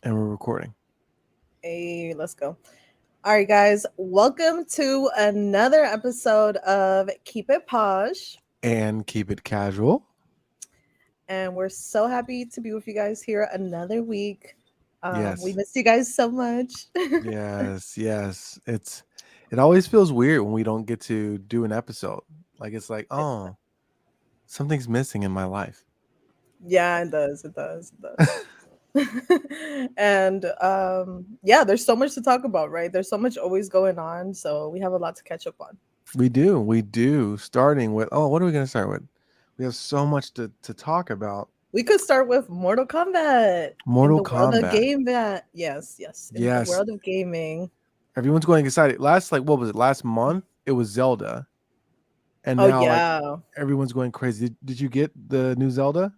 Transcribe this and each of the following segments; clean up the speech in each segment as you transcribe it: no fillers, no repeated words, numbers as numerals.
And we're recording. Hey, let's go. All right, guys, welcome to another episode of Keep It Posh. And keep it casual. And we're so happy to be with you guys here another week. We Yes. missed you guys so much. Yes. It always feels weird when we don't get to do an episode. Like it's like, oh, something's missing in my life. Yeah, it does. It does. It does. And yeah, there's so much to talk about, right? There's so much always going on. So we have a lot to catch up on. We do. Starting with what are we gonna start with? We have so much to talk about. We could start with Mortal Kombat in Mortal the world of Kombat. game that yes, in the Yes. world of gaming. Everyone's going excited. What was it? Last month it was Zelda. And Oh now yeah. everyone's going crazy. Did you get the new Zelda?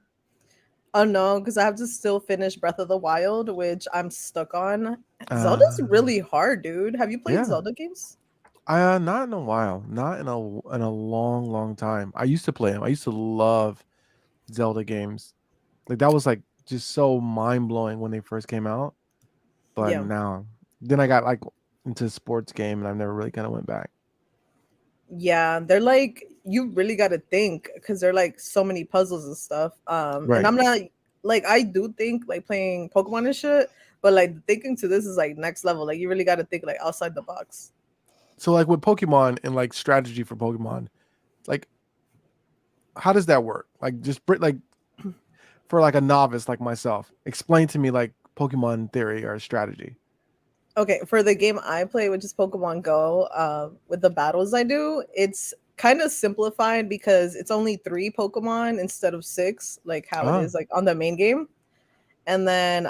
Oh no, because I have to still finish Breath of the Wild, which I'm stuck on. Zelda's Uh really hard, dude. Have you played yeah. Zelda games? Not in a while, not in a long time. I used to play them. I used to love Zelda games. Like that was like just so mind blowing when they first came out. But Yeah. now, then I got like into sports game, and I've never really kind of went back. Yeah, they're like you really got to think because they're like so many puzzles and stuff. And Right. I'm not like I do think like playing Pokemon and shit, but like thinking to this is like next level. Like you really got to think like outside the box. So like with Pokemon and like strategy for Pokemon, like how does that work? Like like for like a novice like myself, explain to me like Pokemon theory or strategy. Okay, for the game I play, which is Pokemon Go, with the battles I do, it's kind of simplified because it's only three Pokemon instead of six, like how it Oh, is like on the main game. And then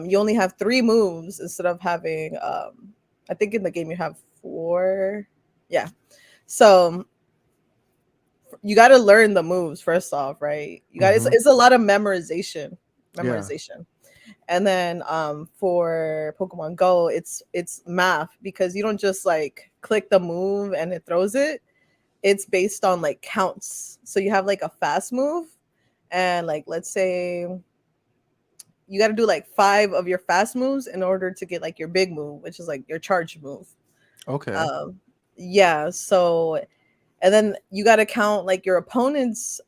you only have three moves instead of having I think in the game you have four. Yeah. So you got to learn the moves first off, right? You got mm-hmm. it's a lot of memorization. Yeah. Memorization. And then for Pokemon Go, it's math because you don't just like click the move and it throws it. It's based on like counts. So you have like a fast move, and like let's say you got to do like five of your fast moves in order to get like your big move, which is like your charge move. Okay. Um, yeah. So and then you got to count like your opponent's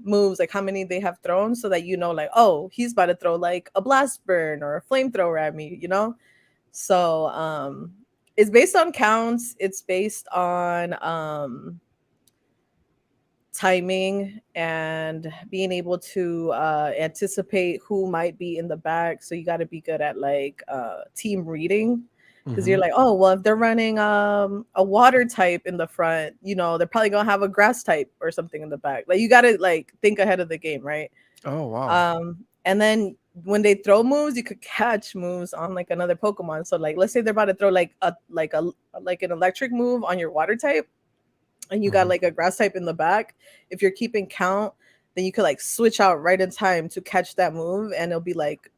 moves, like how many they have thrown, so that you know like, oh, he's about to throw like a blast burn or a flamethrower at me, you know. So it's based on counts, it's based on timing and being able to anticipate who might be in the back. So you got to be good at like team reading, because Mm-hmm. you're like, oh well, if they're running a water type in the front, you know, they're probably gonna have a grass type or something in the back. Like you got to like think ahead of the game, right? Oh wow. And then when they throw moves, you could catch moves on like another Pokemon. So like let's say they're about to throw like an electric move on your water type, and you got Mm-hmm. like a grass type in the back. If you're keeping count, then you could like switch out right in time to catch that move, and it'll be like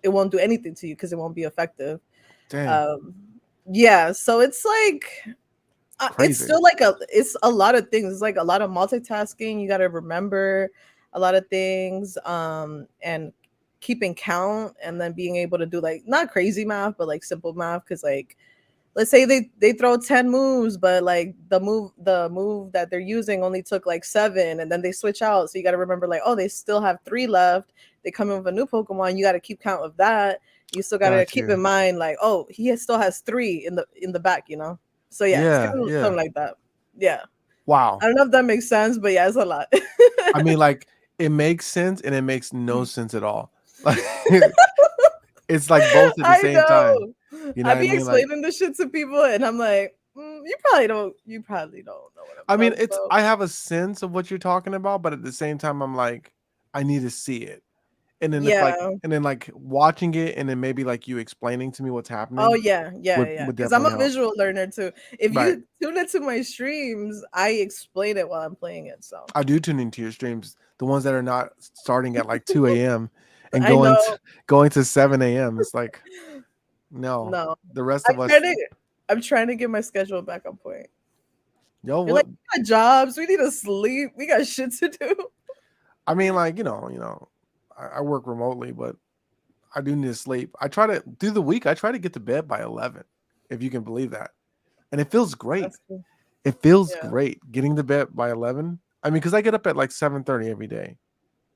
it won't do anything to you because it won't be effective. Dang. Um, yeah, so it's like it's Crazy. still like it's a lot of things. It's like a lot of multitasking. You got to remember a lot of things, and keeping count, and then being able to do like not crazy math, but like simple math. Because like let's say they throw 10 moves, but like the move that they're using only took like seven, and then they switch out. So you got to remember like, oh, they still have three left. They come in with a new Pokemon. You got to keep count of that. You still got to Got keep you. in mind like, oh, still has three in the back, you know. So yeah, it's Yeah, kind of yeah. something like that. Yeah, Wow. I don't know if that makes sense, but yeah, it's a lot. I mean, like it makes sense and it makes no sense at all. Like it's like both at the I same time. know. You know I what I be mean? Like explaining this shit to people, and I'm like, You probably don't know what I'm I mean, talking it's about. I have a sense of what you're talking about, but at the same time, I'm like, I need to see it. Yeah. And then like watching it, and then maybe like you explaining to me what's Oh happening yeah, yeah, yeah. would Because I'm definitely a help. visual learner too. If Right. you tune into my streams, I explain it while I'm playing it. So I do tune into your streams, the ones that are not starting at like 2 a.m. and I know. going to 7 a.m. It's like no, No, the rest I'm of us, trying to. I'm trying to get my schedule back on point. yo, You're what like, we got jobs. We need to sleep. We got shit to do. I mean, like I work remotely, but I do need to sleep. I try to through the week. I try to get to bed by 11, if you can believe that, and it feels great. That's cool. It feels Yeah. great getting to bed by 11. I mean, because I get up at like 7:30 every day,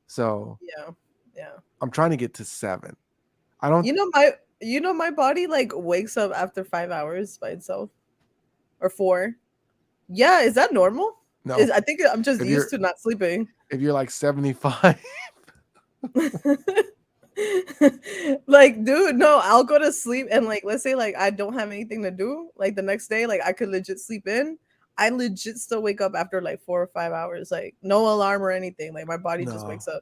so Yeah. Yeah. I'm trying to get to 7. I don't You know my my body like wakes up after 5 hours by itself or 4. Yeah, is that normal? Is know I think I'm just if used to not sleeping. you're like 75. Like, dude, no, I'll go to sleep and like let's say like I don't have anything to do, like the next day, like I could legit sleep in. I legit still wake up after like 4 or 5 hours, like no alarm or anything. Like my body just No, wakes up.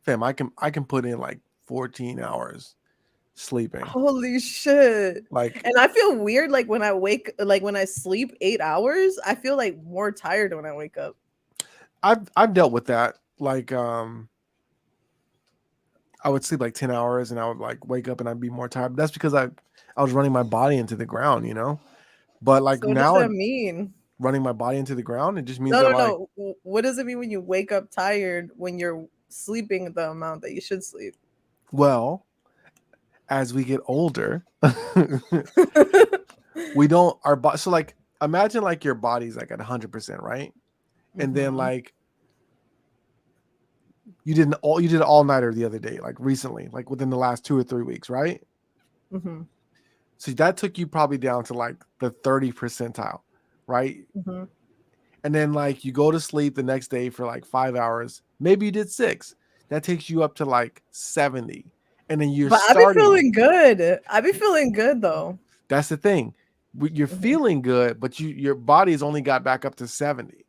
fam, I can put in like 14 hours sleeping. Holy shit. Like And I feel weird like when I wake like when I sleep 8 hours, I feel like more tired when I wake up. I've dealt with that. Like I would sleep like 10 hours and I would like wake up and I'd be more tired. That's because I was running my body into the ground, you know? But like So what does now that I'm mean? running my body into the ground, it just means No, that no, like, no. What does it mean when you wake up tired when you're sleeping the amount that you should sleep? well, as we get older, we don't our body so like imagine like your body's like at 100%, right? And then Mhm. like you did an all-nighter the other day, like recently, like within the last 2 or 3 weeks, right? Mhm. So that took you probably down to like the 30 percentile, right? Mhm. And then like you go to sleep the next day for like 5 hours. Maybe you did 6. That takes you up to like 70. And then you're But I be starting. feeling good. I be feeling good though. That's the thing. You're Mhm. feeling good, but your body's only got back up to 70.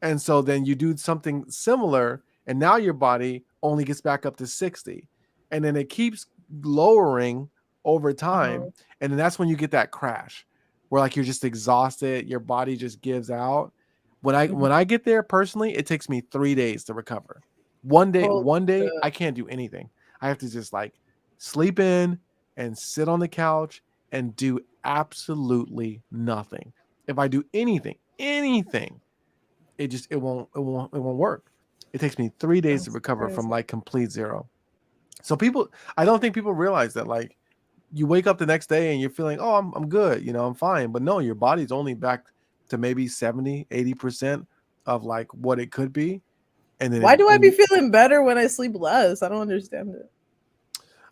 And so then you do something similar, and now your body only gets back up to 60. And then it keeps lowering over time. Uh-huh. And then that's when you get that crash where like you're just exhausted, your body just gives out. Mhm. When I get there personally, it takes me 3 days to recover. One day, Holy one day shit. I can't do anything. I have to just like sleep in and sit on the couch and do absolutely nothing. If I do anything, it won't work. It takes me 3 days to That's recover from crazy. like complete zero. So I don't think people realize that like you wake up the next day and you're feeling, oh, I'm good, I'm fine. But no, your body's only back to maybe 70, 80% of like what it could be. And then Why do I when be you, feeling better when I sleep less? I don't understand it.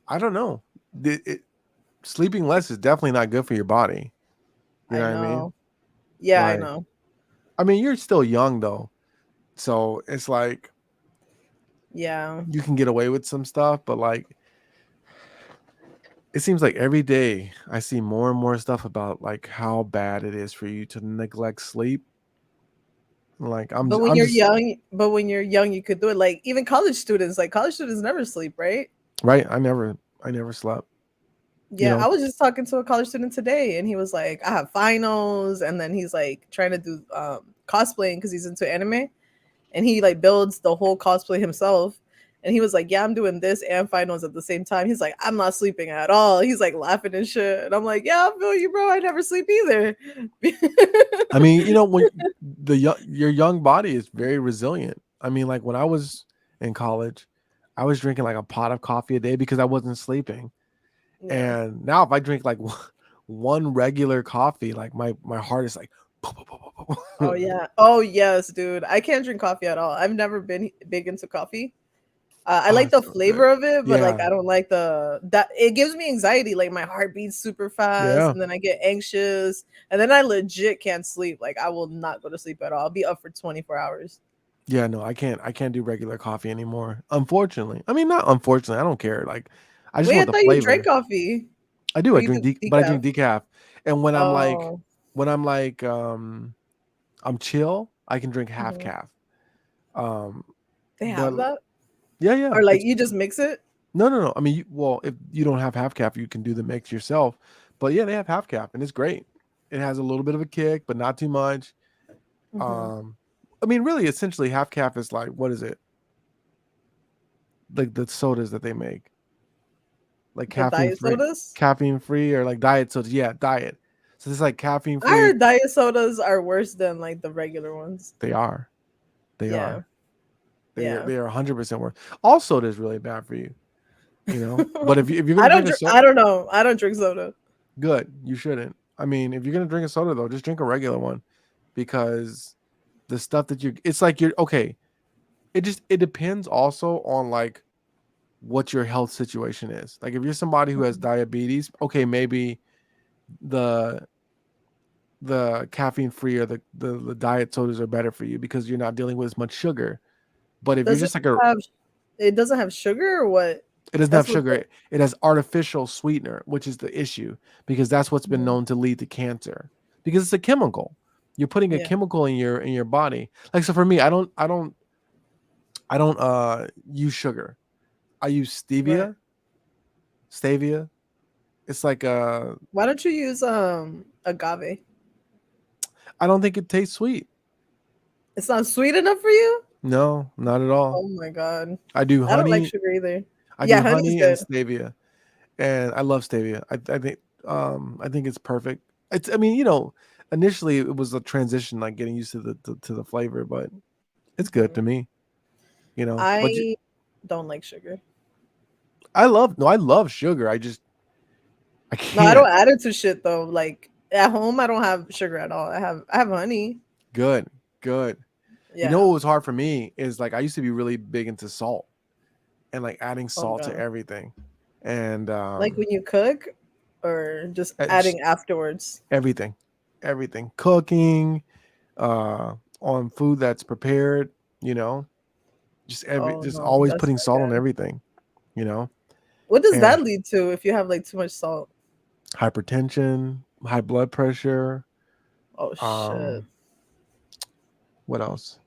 I don't know, sleeping less is definitely not good for your body. You know I what I mean? know. Yeah, I Like, know. I mean, you're still young though. So it's like Yeah. you can get away with some stuff, but like it seems like every day I see more and more stuff about like how bad it is for you to neglect sleep. Like But when you're young, you could do it. Like even college students never sleep, right? right. I never slept. You Yeah, I know, was just talking to a college student today, and he was like, "I have finals," and then he's like trying to do cosplaying because he's into anime, and he like builds the whole cosplay himself. And he was like, "Yeah, I'm doing this and finals at the same time." He's like, "I'm not sleeping at all." He's like laughing and shit, and I'm like, "Yeah, I feel you, bro. I never sleep either." I mean, when your young body is very resilient. I mean, like when I was in college, I was drinking like a pot of coffee a day because I wasn't sleeping. Yeah. And now if I drink like one regular coffee, like my heart is like Oh yeah. Oh yes, dude. I can't drink coffee at all. I've never been big into coffee. I oh, like it's the so good. flavor of it, but like Yeah. I don't like the that it gives me anxiety. Like my heart beats super fast, Yeah. and then I get anxious, and then I legit can't sleep. Like I will not go to sleep at all. I'll be up for 24 hours. Yeah, no, I can't do regular coffee anymore. Unfortunately. I mean, not unfortunately, I don't care. Like I just Wait, I want the thought you drank flavor. coffee. I do. Or I you drink do but I drink decaf? decaf. And Oh, when I'm like I'm chill, I can drink half mhm. calf. They But have that, yeah, yeah. or like It's you just mix it. no, no, no. I mean, well, if you don't have half calf, you can do the mix yourself. But yeah, they have half calf and it's great. It has a little bit of a kick, but not too much. Hmm. Um I mean, really essentially half calf is like what is it? Like the sodas that they make. Like The diet sodas. caffeine free or like diet sodas. Yeah, diet. So it's like caffeine I free. heard diet sodas are worse than like the regular ones. They are. They Yeah, are. They are yeah. they are 100% worth. All soda is really bad for you. you know. But if you're I gonna don't. drink a soda, I don't know. I don't drink soda. good. You shouldn't. I mean, if you're gonna drink a soda though, just drink a regular one because the stuff that you it's like you're okay. It depends also on like what your health situation is. Like if you're somebody who has Mhm. diabetes, okay, maybe the caffeine free or the diet sodas are better for you because you're not dealing with as much sugar. But if you're Does it just like a have? It doesn't have sugar or what? it doesn't That's have what sugar. the. It has artificial sweetener, which is the issue because that's what's been Mhm. known to lead to cancer because it's a chemical. You're putting a Yeah. chemical in your body. Like so for me, I don't use sugar. I use Right. stevia. It's like Why don't you use agave? I don't think it tastes sweet. It's not sweet enough for you? No, not at all. Oh my god. I do I don't like honey. sugar either. I Yeah, do honey's honey and good. stevia, and I love stevia. I think it's perfect. It's I mean you know initially it was a transition like getting used to the flavor, but it's good to Mhm. me. You know, but I don't like sugar. I love sugar. I No, I don't can't. add it to shit though. Like at home, I don't have sugar at all. I have honey. Good, good. You know Yeah. what was hard for me is like I used to be really big into salt and like adding Oh salt to god. everything, and Like when you cook, or just just adding afterwards. everything, everything, cooking, uh, on food that's prepared. You know, Oh just no, always that's putting not salt on good. everything. You know, What does and that lead to if you have like too much salt? hypertension, high blood pressure. Oh shit. Um, what else?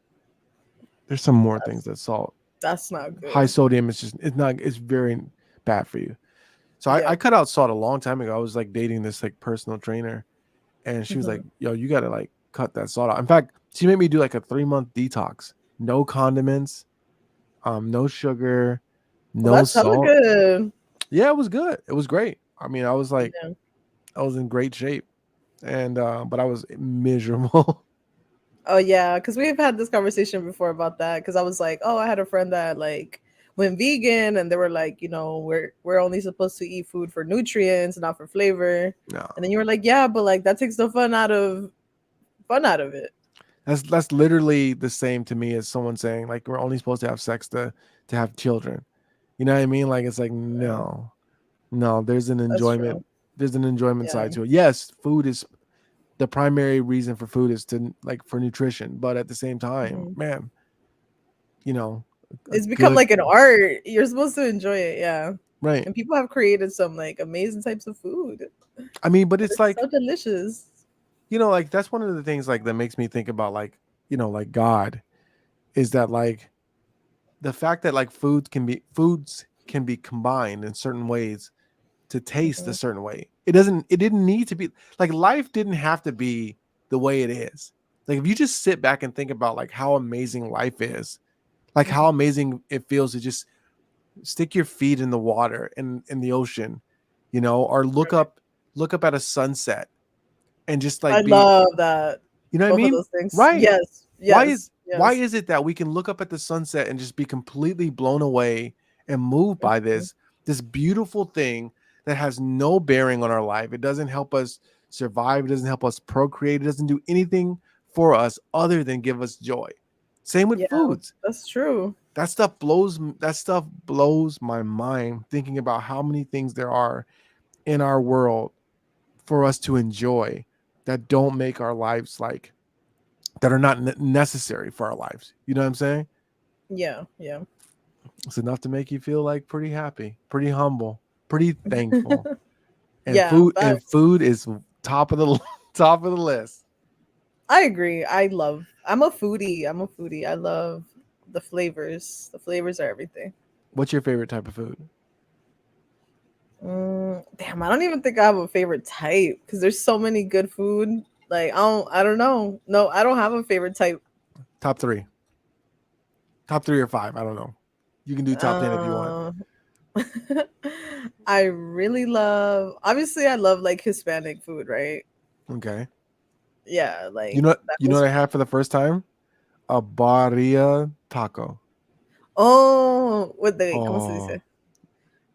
There's some more things That's that salt. that's not High good. sodium is just it's very bad for you. So I Yep. cut out salt a long time ago. I was like dating this like personal trainer, and she was Hmm. like, "Yo, you gotta like cut that salt out." In fact, she made me do like a 3 month detox. No condiments, no sugar, Well, no that's hella salt. good. Yeah, it was good. It was great. I mean, Yeah. I was in great shape, and but I was miserable. Oh yeah, because we've had this conversation before about that. Because I was like, oh, I had a friend that like went vegan, and they were like, we're only supposed to eat food for nutrients, not for flavor. No, And then you were like, yeah, but like that takes the fun out of it. that's literally the same to me as someone saying like we're only supposed to have sex to have children. You know what I mean? Like it's like Yeah, no, no. that's true. There's an enjoyment Yeah. side to it. Yes, food is the primary reason for food is to like for nutrition, but at the same time, Hmm. man, you know, a It's become good like an art. You're supposed to enjoy it, yeah. right. And people have created some like amazing types of food. I mean, but it's It's like so delicious. like that's one of the things like that makes me think about like like God is that like the fact that like foods can be combined in certain ways to taste a Hmm. certain way. It didn't need to be like life didn't have to be the way it is. Like if you just sit back and think about like how amazing life is, like how Hmm. amazing it feels to just stick your feet in the water in the ocean, or Right. look up at a sunset and just I like be, love that. what I Both of mean? those things. Right. Yes. Yes. Why Yes. is it that we can look up at the sunset and just be completely blown away and moved by Mhm. this beautiful thing that has no bearing on our life? It doesn't help us survive, it doesn't help us procreate, it doesn't do anything for us other than give us joy. Same with Yeah, foods. that's true. That stuff blows my mind thinking about how many things there are in our world for us to enjoy that don't make our lives like that are not necessary for our lives. You know what I'm saying? Yeah. Yeah. It's enough to make you feel like pretty happy, pretty humble, pretty thankful. Yeah. And Facts. food is top of the top of the list. I agree. I'm a foodie. I'm a foodie. I love the flavors. The flavors are everything. What's your favorite type of food? Damn, I don't even think I have a favorite type because there's so many good food. Like I don't know. No, I don't have a favorite type. Top 3. Top 3 or 5, I don't know. You can do top 10 if you want. Uh, I really love. Obviously, I love like Hispanic food, right? Okay. Yeah, like You know tacos. what I had for the first time? A barria taco. Oh, what the? ¿Cómo se Oh, dice?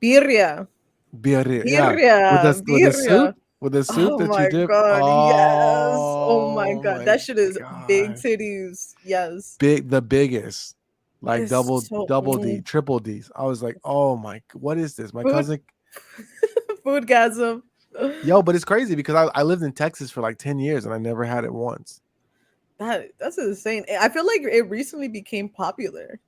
birria. Birria, yeah. Birria. With the soup? Birria. With the soup Oh that you my dip. god, yes. Oh my Oh god. my That shit is big god. titties. Yes. The biggest. Like It's so double D, triple D's. I was like, "Oh my, what is this?" My food cousin. foodgasm. Yo, but it's crazy because I lived in Texas for like 10 years and I never had it once. That's insane. I feel like it recently became popular.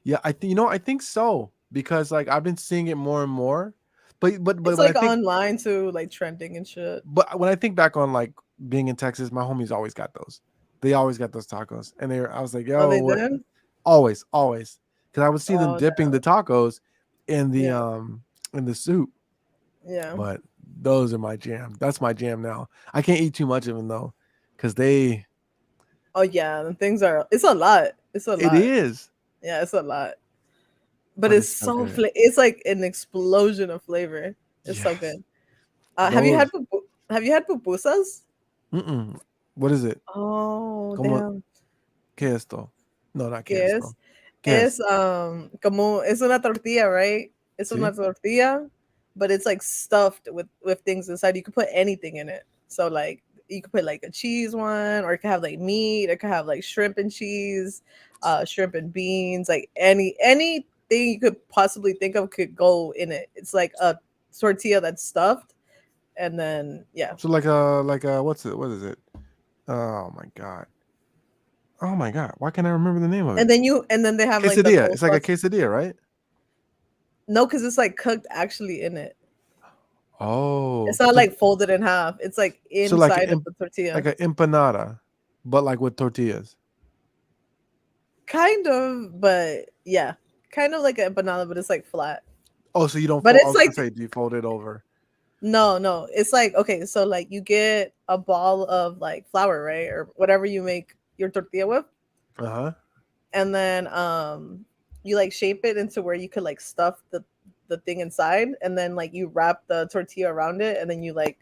Yeah, I think so because like I've been seeing it more and more. But It's when I like think online too, like trending and shit. but when I think back on like being in Texas, my homies always got those. They always got those tacos, and I was like, Oh, yo, they what? did? Always, because I would see them Oh dipping the damn. tacos Yeah. in the soup. Yeah. But those are my jam. That's my jam now. I can't eat too much of them though, because they Oh yeah. The things are it's a lot. It's a it lot. is, Yeah, it's a lot. But but it's it's so so good. it's like an explosion of flavor. It's so Yes, good. Have you had those. have you had pupusas? Mm-mm. What is it? Oh Como damn. que esto? No, not que ¿Qué es? esto. Que es? Es como es una tortilla, right? It's una See? tortilla, but it's like stuffed with things inside. You could put anything in it. So like you could put like a cheese one, or it could have like meat, it could have like shrimp and cheese, shrimp and beans, like anything you could possibly think of could go in it. It's like a tortilla that's stuffed, and then yeah. So like a what's it? What is it? Oh my god. Oh my god. Why can't I remember the name of it? And then they have like the Quesadilla. It's like a coleslaw. quesadilla, right? No, because it's like cooked actually in it. Oh, It's not like folded in half. It's like so inside of the like tortilla. an empanada, but like with tortillas. Kind of, but yeah. Kind of like an empanada, but it's like flat. Oh, so you don't But fold. I it's was gonna like say, do you fold it over? no, no. It's like okay, so like you get a ball of like flour, right? Or whatever you make your tortilla with. Uh huh. And then you like shape it into where you could like stuff the thing inside, and then like you wrap the tortilla around it, and then you like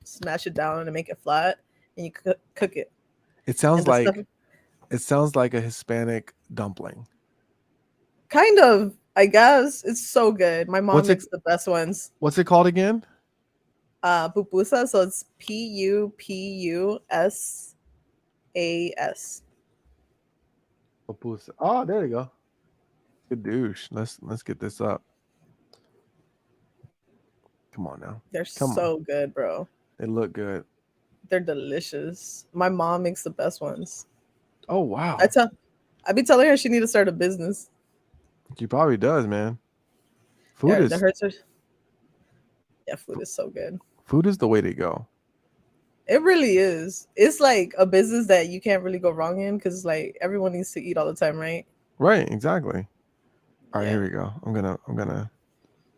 smash it down and make it flat, and you cook it. It And sounds the stuff like it sounds like a Hispanic dumpling. kind of, I guess. It's so good. My mom What's it? makes the best ones. What's it called again? Pupusa, so it's Pupusas. Papusa. Oh, there you go. Good douche. Let's get this up. Come on now. They're Come on. so good, bro. They look good. They're delicious. My mom makes the best ones. Oh I wow. tell I be telling her she need to start a business. She probably does, man. Food Yeah, the is hurts her. Yeah, food is so good. food is the way to go. It really is. It's like a business that you can't really go wrong in because like everyone needs to eat all the time, right? Right, exactly. All right, Yeah. here we go. I'm gonna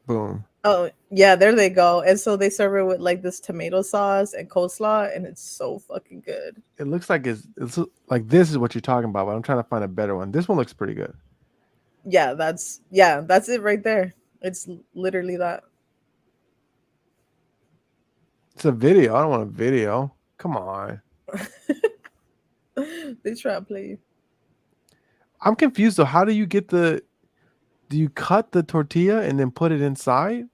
boom. Oh yeah, there they go. And so they serve it with like this tomato sauce and coleslaw, and it's so fucking good. It looks like it's like this is what you're talking about, but I'm trying to find a better one. This one looks pretty good. Yeah, that's it right there. It's literally that. It's a video. I don't want a video. Come on. They try to play you. I'm confused though. How do you get the do you cut the tortilla and then put it inside?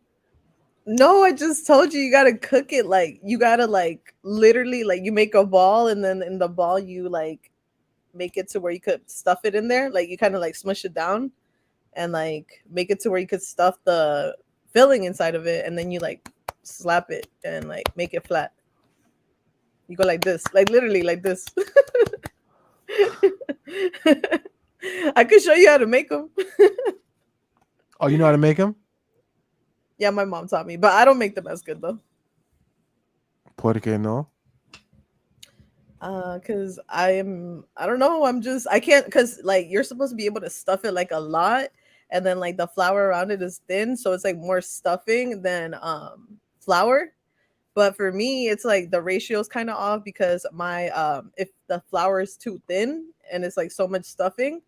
No, I just told you gotta cook it like you gotta like literally like you make a ball and then in the ball you like make it to where you could stuff it in there. Like you kind of like smush it down and like make it to where you could stuff the filling inside of it and then you like slap it and like make it flat. You go like this, like literally like this. I could show you how to make them. Oh, you know how to make them? Yeah, my mom taught me, but I don't make them as good though. ¿Por qué no? Cause I don't know, I can't cause like you're supposed to be able to stuff it like a lot and then like the flour around it is thin, so it's like more stuffing than flour. But for me, it's like the ratio is kind of off because my if the flour is too thin and it's like so much stuffing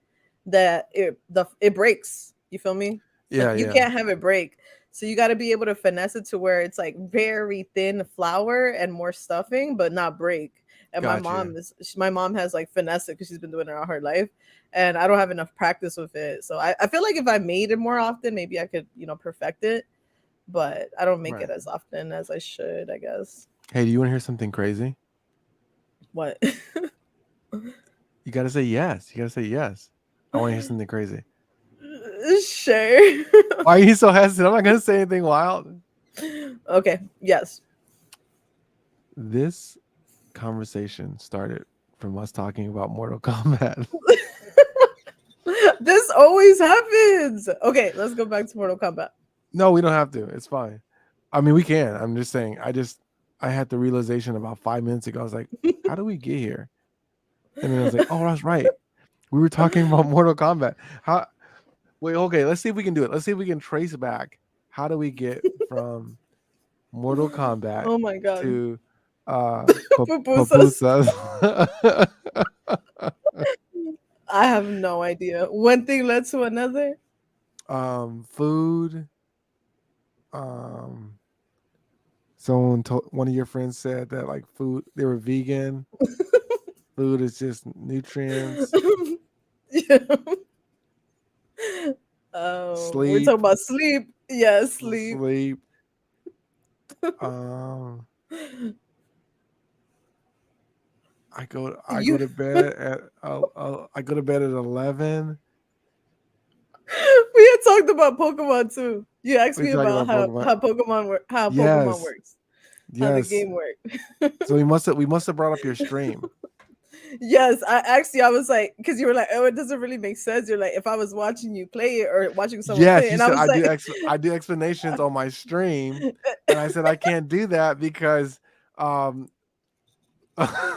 that it breaks. You feel me? Like Yeah, you yeah. can't have it break. So you got to be able to finesse it to where it's like very thin flour and more stuffing, but not break. And Gotcha. my mom has like finesse it because she's been doing it all her life, and I don't have enough practice with it. So I feel like if I made it more often, maybe I could perfect it. But I don't make Right. it as often as I should, I guess. Hey, do you want to hear something crazy? What? You gotta say yes. You gotta say yes. I want to hear something crazy. Sure. Why are you so hesitant? I'm not gonna say anything wild. Okay. Yes. This conversation started from us talking about Mortal Kombat. This always happens. Okay, let's go back to Mortal Kombat. No, we don't have to. It's fine. I mean, we can. I'm just saying. I had the realization about 5 minutes ago. I was like, how do we get here? And then I was like, oh, that's right. We were talking about Mortal Kombat. How? Wait, okay. Let's see if we can do it. Let's see if we can trace back. How do we get from Mortal Kombat Oh my god. to Pupusas. pupusas? I have no idea. One thing led to another. Food. Um, one of your friends said that like food, they were vegan. Food is just nutrients. Yeah. We're talking Sleep, about sleep. Yeah, sleep. sleep. Um, I go You to bed at I go to bed at 11. we had talked about Pokemon too. You asked We me talking about about Pokemon. how Pokemon Yes, works, how the yes. game works. So we must have brought up your stream. Yes, I asked you. I was like, because you were like, "Oh, it doesn't really make sense." You're like, if I was watching you play it or watching someone play Yes, it, you and I said was like, I do explanations on my stream, and I said I can't do that because um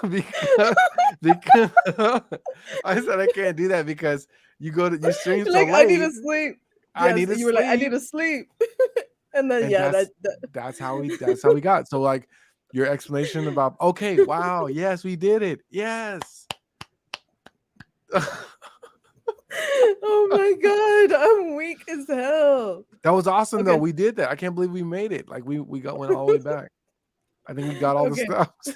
because because I said I can't do that because you stream you're so like, I need to late. sleep. I Yes, need to you were like, I need sleep, to sleep. And then and yeah, that that's how we got. So like your explanation about okay, wow, yes, we did it, yes. oh my god, I'm weak as hell. That was awesome though. Okay, We did that. I can't believe we made it. Like we got went all the way back. I think we got all the okay. steps.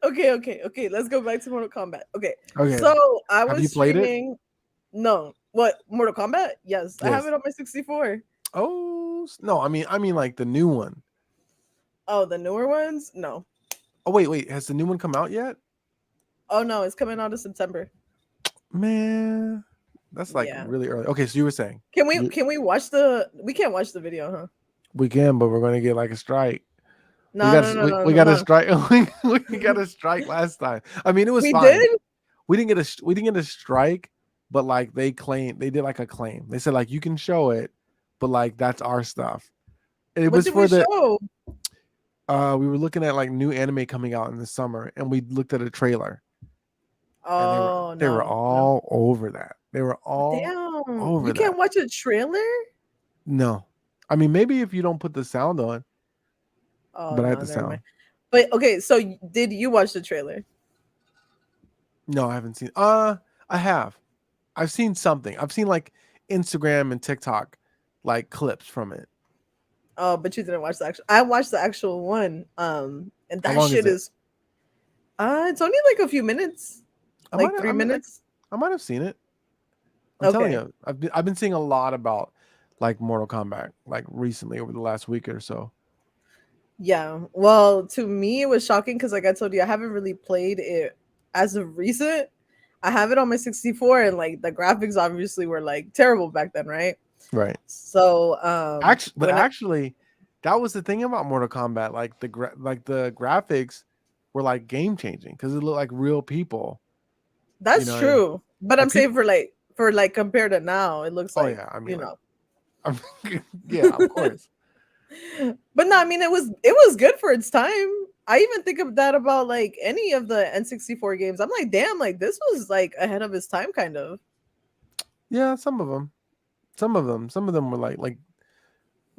Okay. Let's go back to Mortal Kombat. Okay, Okay, so I have was you played it? streaming. No, what Mortal Kombat? Yes, I have Yes. it on my 64. Oh no, I mean like the new one. Oh, the newer ones? No. Oh wait, has the new one come out yet? Oh no, it's coming out in September. Man, that's like Yeah. really early. Okay, so you were saying you, Can we watch the? We can't watch the video, huh? we can, but we're gonna get like a strike. No, no, no, no, We no, got a no. strike. We got a strike last time. I mean, it was We fine. did. We didn't get a strike, but like they did like a claim. They said like you can show it, but like that's our stuff. And it What was did we for the show? we were looking at like new anime coming out in the summer, and we looked at a trailer, and Oh they were no, no. all over that. They were all Damn, over you that. can't watch a trailer. No, I mean maybe if you don't put the sound on, Oh but I had no, the never mind. sound. But okay, so did you watch the trailer? No, I haven't seen. I have. I've seen something. I've seen like Instagram and TikTok, like clips from it. Oh, but you didn't watch the actual. I watched the actual one. And How that long is shit it? is. It's only like a few minutes, I might. like three Like, minutes. I might have seen it. I'm telling Okay. you, I've been seeing a lot about like Mortal Kombat like recently over the last week or so. Yeah. Well, to me, it was shocking because, like I told you, I haven't really played it as of recent. I have it on my 64, and like the graphics obviously were like terrible back then, right? Right. So, But when I actually, that was the thing about Mortal Kombat. Like like the graphics were like game changing because it looked like real people. You that's know, true, but I'm like saying people. for like compared to now, it looks Oh like yeah, I mean you like, know. I'm, yeah, of course. But no, I mean it was good for its time. I even think of that about like any of the N64 games. I'm like, damn, like this was like ahead of its time, kind of. Yeah, some of them were like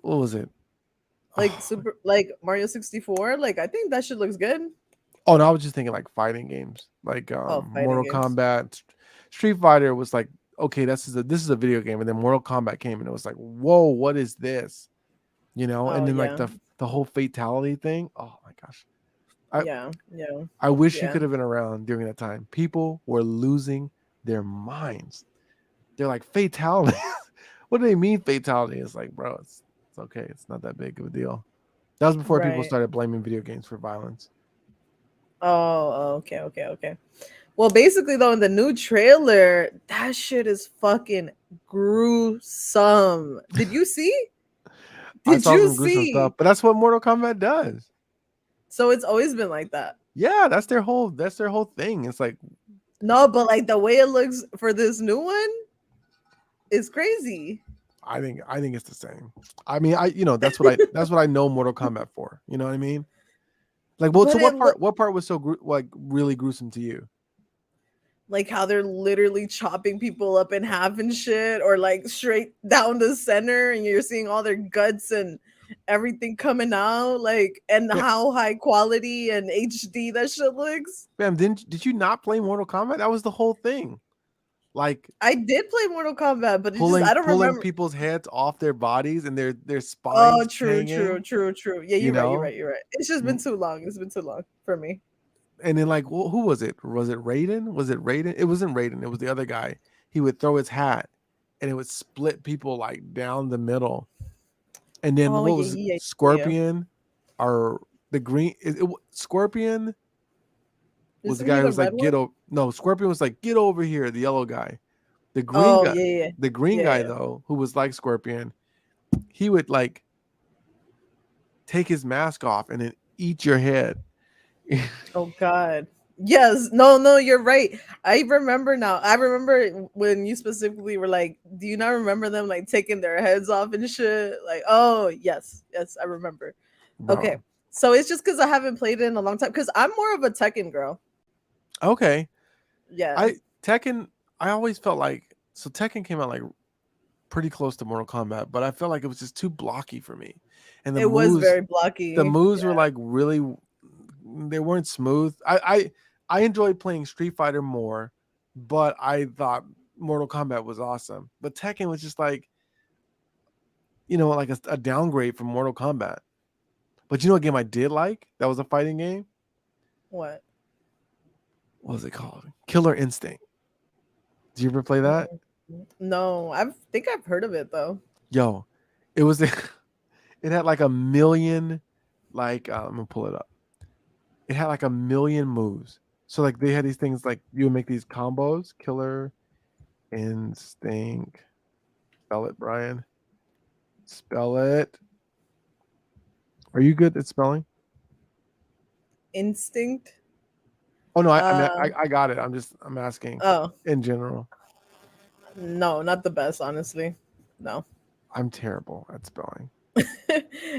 what was it? Like super, like Mario 64. Like I think that shit looks good. Oh no, I was just thinking like fighting games, like Oh, fighting Mortal games. Kombat, Street Fighter was like okay, this is a video game, and then Mortal Kombat came, and it was like whoa, what is this? You know, Oh and then like yeah. the whole fatality thing. Oh my gosh, I Yeah, yeah, I wish you yeah. could have been around during that time. People were losing their minds. They're like fatality. What do they mean fatality? It's like, bro, it's okay. It's not that big of a deal. That was before people Right. started blaming video games for violence. Oh, okay, okay, okay. Well, basically though, in the new trailer, that shit is fucking gruesome. Did you see? I Did saw you some gruesome stuff, see? but that's what Mortal Kombat does. So it's always been like that. Yeah, that's their whole thing. It's like No, but like the way it looks for this new one is crazy. I think it's the same. I mean, that's what I know Mortal Kombat for. You know what I mean? Like, well, so But it what look part what part was so like really gruesome to you? like how they're literally chopping people up in half and shit, or like straight down the center, and you're seeing all their guts and everything coming out, like, and Yeah, how high quality and HD that shit looks. fam, did you not play Mortal Kombat? That was the whole thing. Like I did play Mortal Kombat, but it just pulling I don't pulling remember. people's heads off their bodies and their Oh, spines true, true, hanging, true, true. Yeah, you you're right, you're know? right, you're right. It's just been M- too long. It's been too long for me. And then like who was it? Was it Raiden? Was it Raiden? It wasn't Raiden. It was the other guy. He would throw his hat and it would split people like down the middle. And then Oh what yeah, was it? yeah, yeah. Scorpion or the green Scorpion was the Isn't he guy who the was red like one? get over no, Scorpion was like get over here, the yellow guy. The green Oh guy, yeah, yeah, the green yeah, guy yeah. though, who was like Scorpion, he would like take his mask off and then eat your head. Oh God. Yes. No, no, you're right. I remember now. I remember when you specifically were like, do you not remember them like taking their heads off and shit? Like, oh yes, yes, I remember. Okay. Bro. So it's just because I haven't played it in a long time. Because I'm more of a Tekken girl. Okay. Yeah. I Tekken, I always felt like so Tekken came out like pretty close to Mortal Kombat, but I felt like it was just too blocky for me. And It was very the blocky. moves were Yeah. like really they weren't smooth. I enjoyed playing Street Fighter more, but I thought Mortal Kombat was awesome. But Tekken was just like, like a downgrade from Mortal Kombat. But you know what game I did like? That was a fighting game. What? What was it called? Killer Instinct. Did you ever play that? No, I think I've heard of it though. Yo, it was it had like a million, like I'm gonna pull it up. It had like a million moves. So like they had these things like you would make these combos. Killer Instinct. Spell it, Brian. Spell it. Are you good at spelling? Instinct. Oh no, I mean Uh I got it. I'm asking oh, in general. no, not the best, honestly. No. I'm terrible at spelling.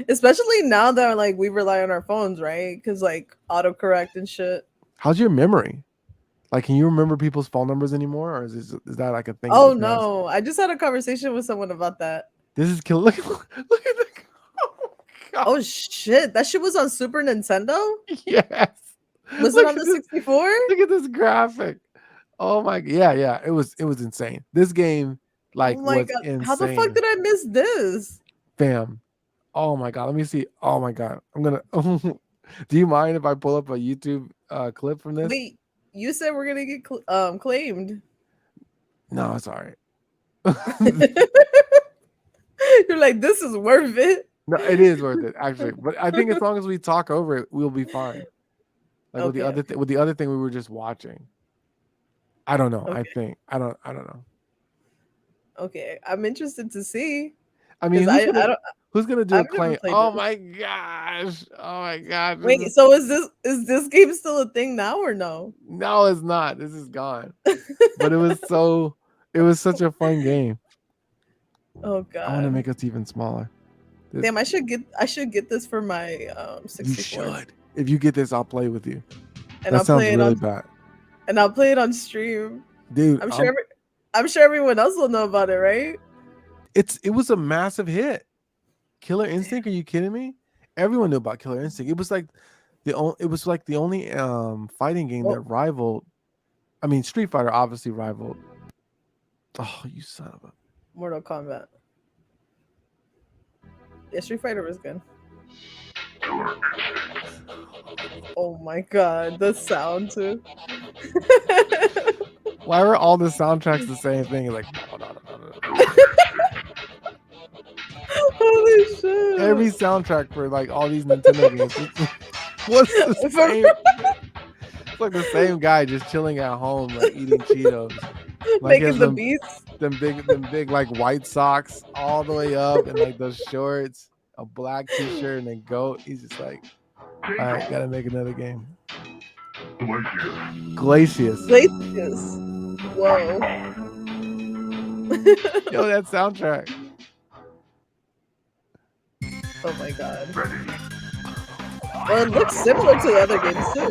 Especially now that like we rely on our phones, right? Because like autocorrect and shit. How's your memory? Like, can you remember people's phone numbers anymore, or is that like a thing in the Oh past? no, I just had a conversation with someone about that. This is kill. Look at the. Oh God. Oh shit, that shit was on Super Nintendo. Yes. Was it Look on at the this. 64? Look at this graphic. Oh my. Yeah, yeah. It was insane. This game Oh like my was god, how the fuck insane. did I miss this? Bam. Oh my God. Let me see. Oh my God. I'm gonna. Do you mind if I pull up a YouTube clip from this? Wait, you said we're gonna get claimed. No, it's all right. You're like, this is worth it. No, it is worth it actually. But I think as long as we talk over it, we'll be fine. Like with the Okay, other okay, with the other thing we were just watching. I don't know. I okay, think I don't know. okay. I'm interested to see I mean, because who's gonna do a I've never claim? played Oh this. my gosh! Oh my gosh! Wait, so is this game still a thing now or no? No, it's not. This is gone. But it was such a fun game. Oh I want to god. make us even smaller. Damn, I should get this for my You 64. should. If you get this, I'll play with you. And That I'll sounds play it really on bad, and I'll play it on stream. dude. I'm sure I'm sure everyone else will know about it, right? It was a massive hit. Killer Instinct? Are you kidding me? Everyone knew about Killer Instinct. It was like the only fighting game that Well, rivaled. I mean, Street Fighter obviously rivaled. Oh, you son of a. Mortal Kombat. Yeah, Street Fighter was good. Oh my god, the sound too. Why were all the soundtracks the same thing? Like Holy every shit. soundtrack for like all these Nintendo games. What's the For same? It's like the same guy just chilling at home, like eating Cheetos. Like he has making the beats. them big like white socks all the way up, and like those shorts, a black T-shirt, and a goat. He's just like, all right, gotta make another game. Glacius. Glacius. Whoa. Yo, that soundtrack. Oh my god. Well, it looks similar to the other games too.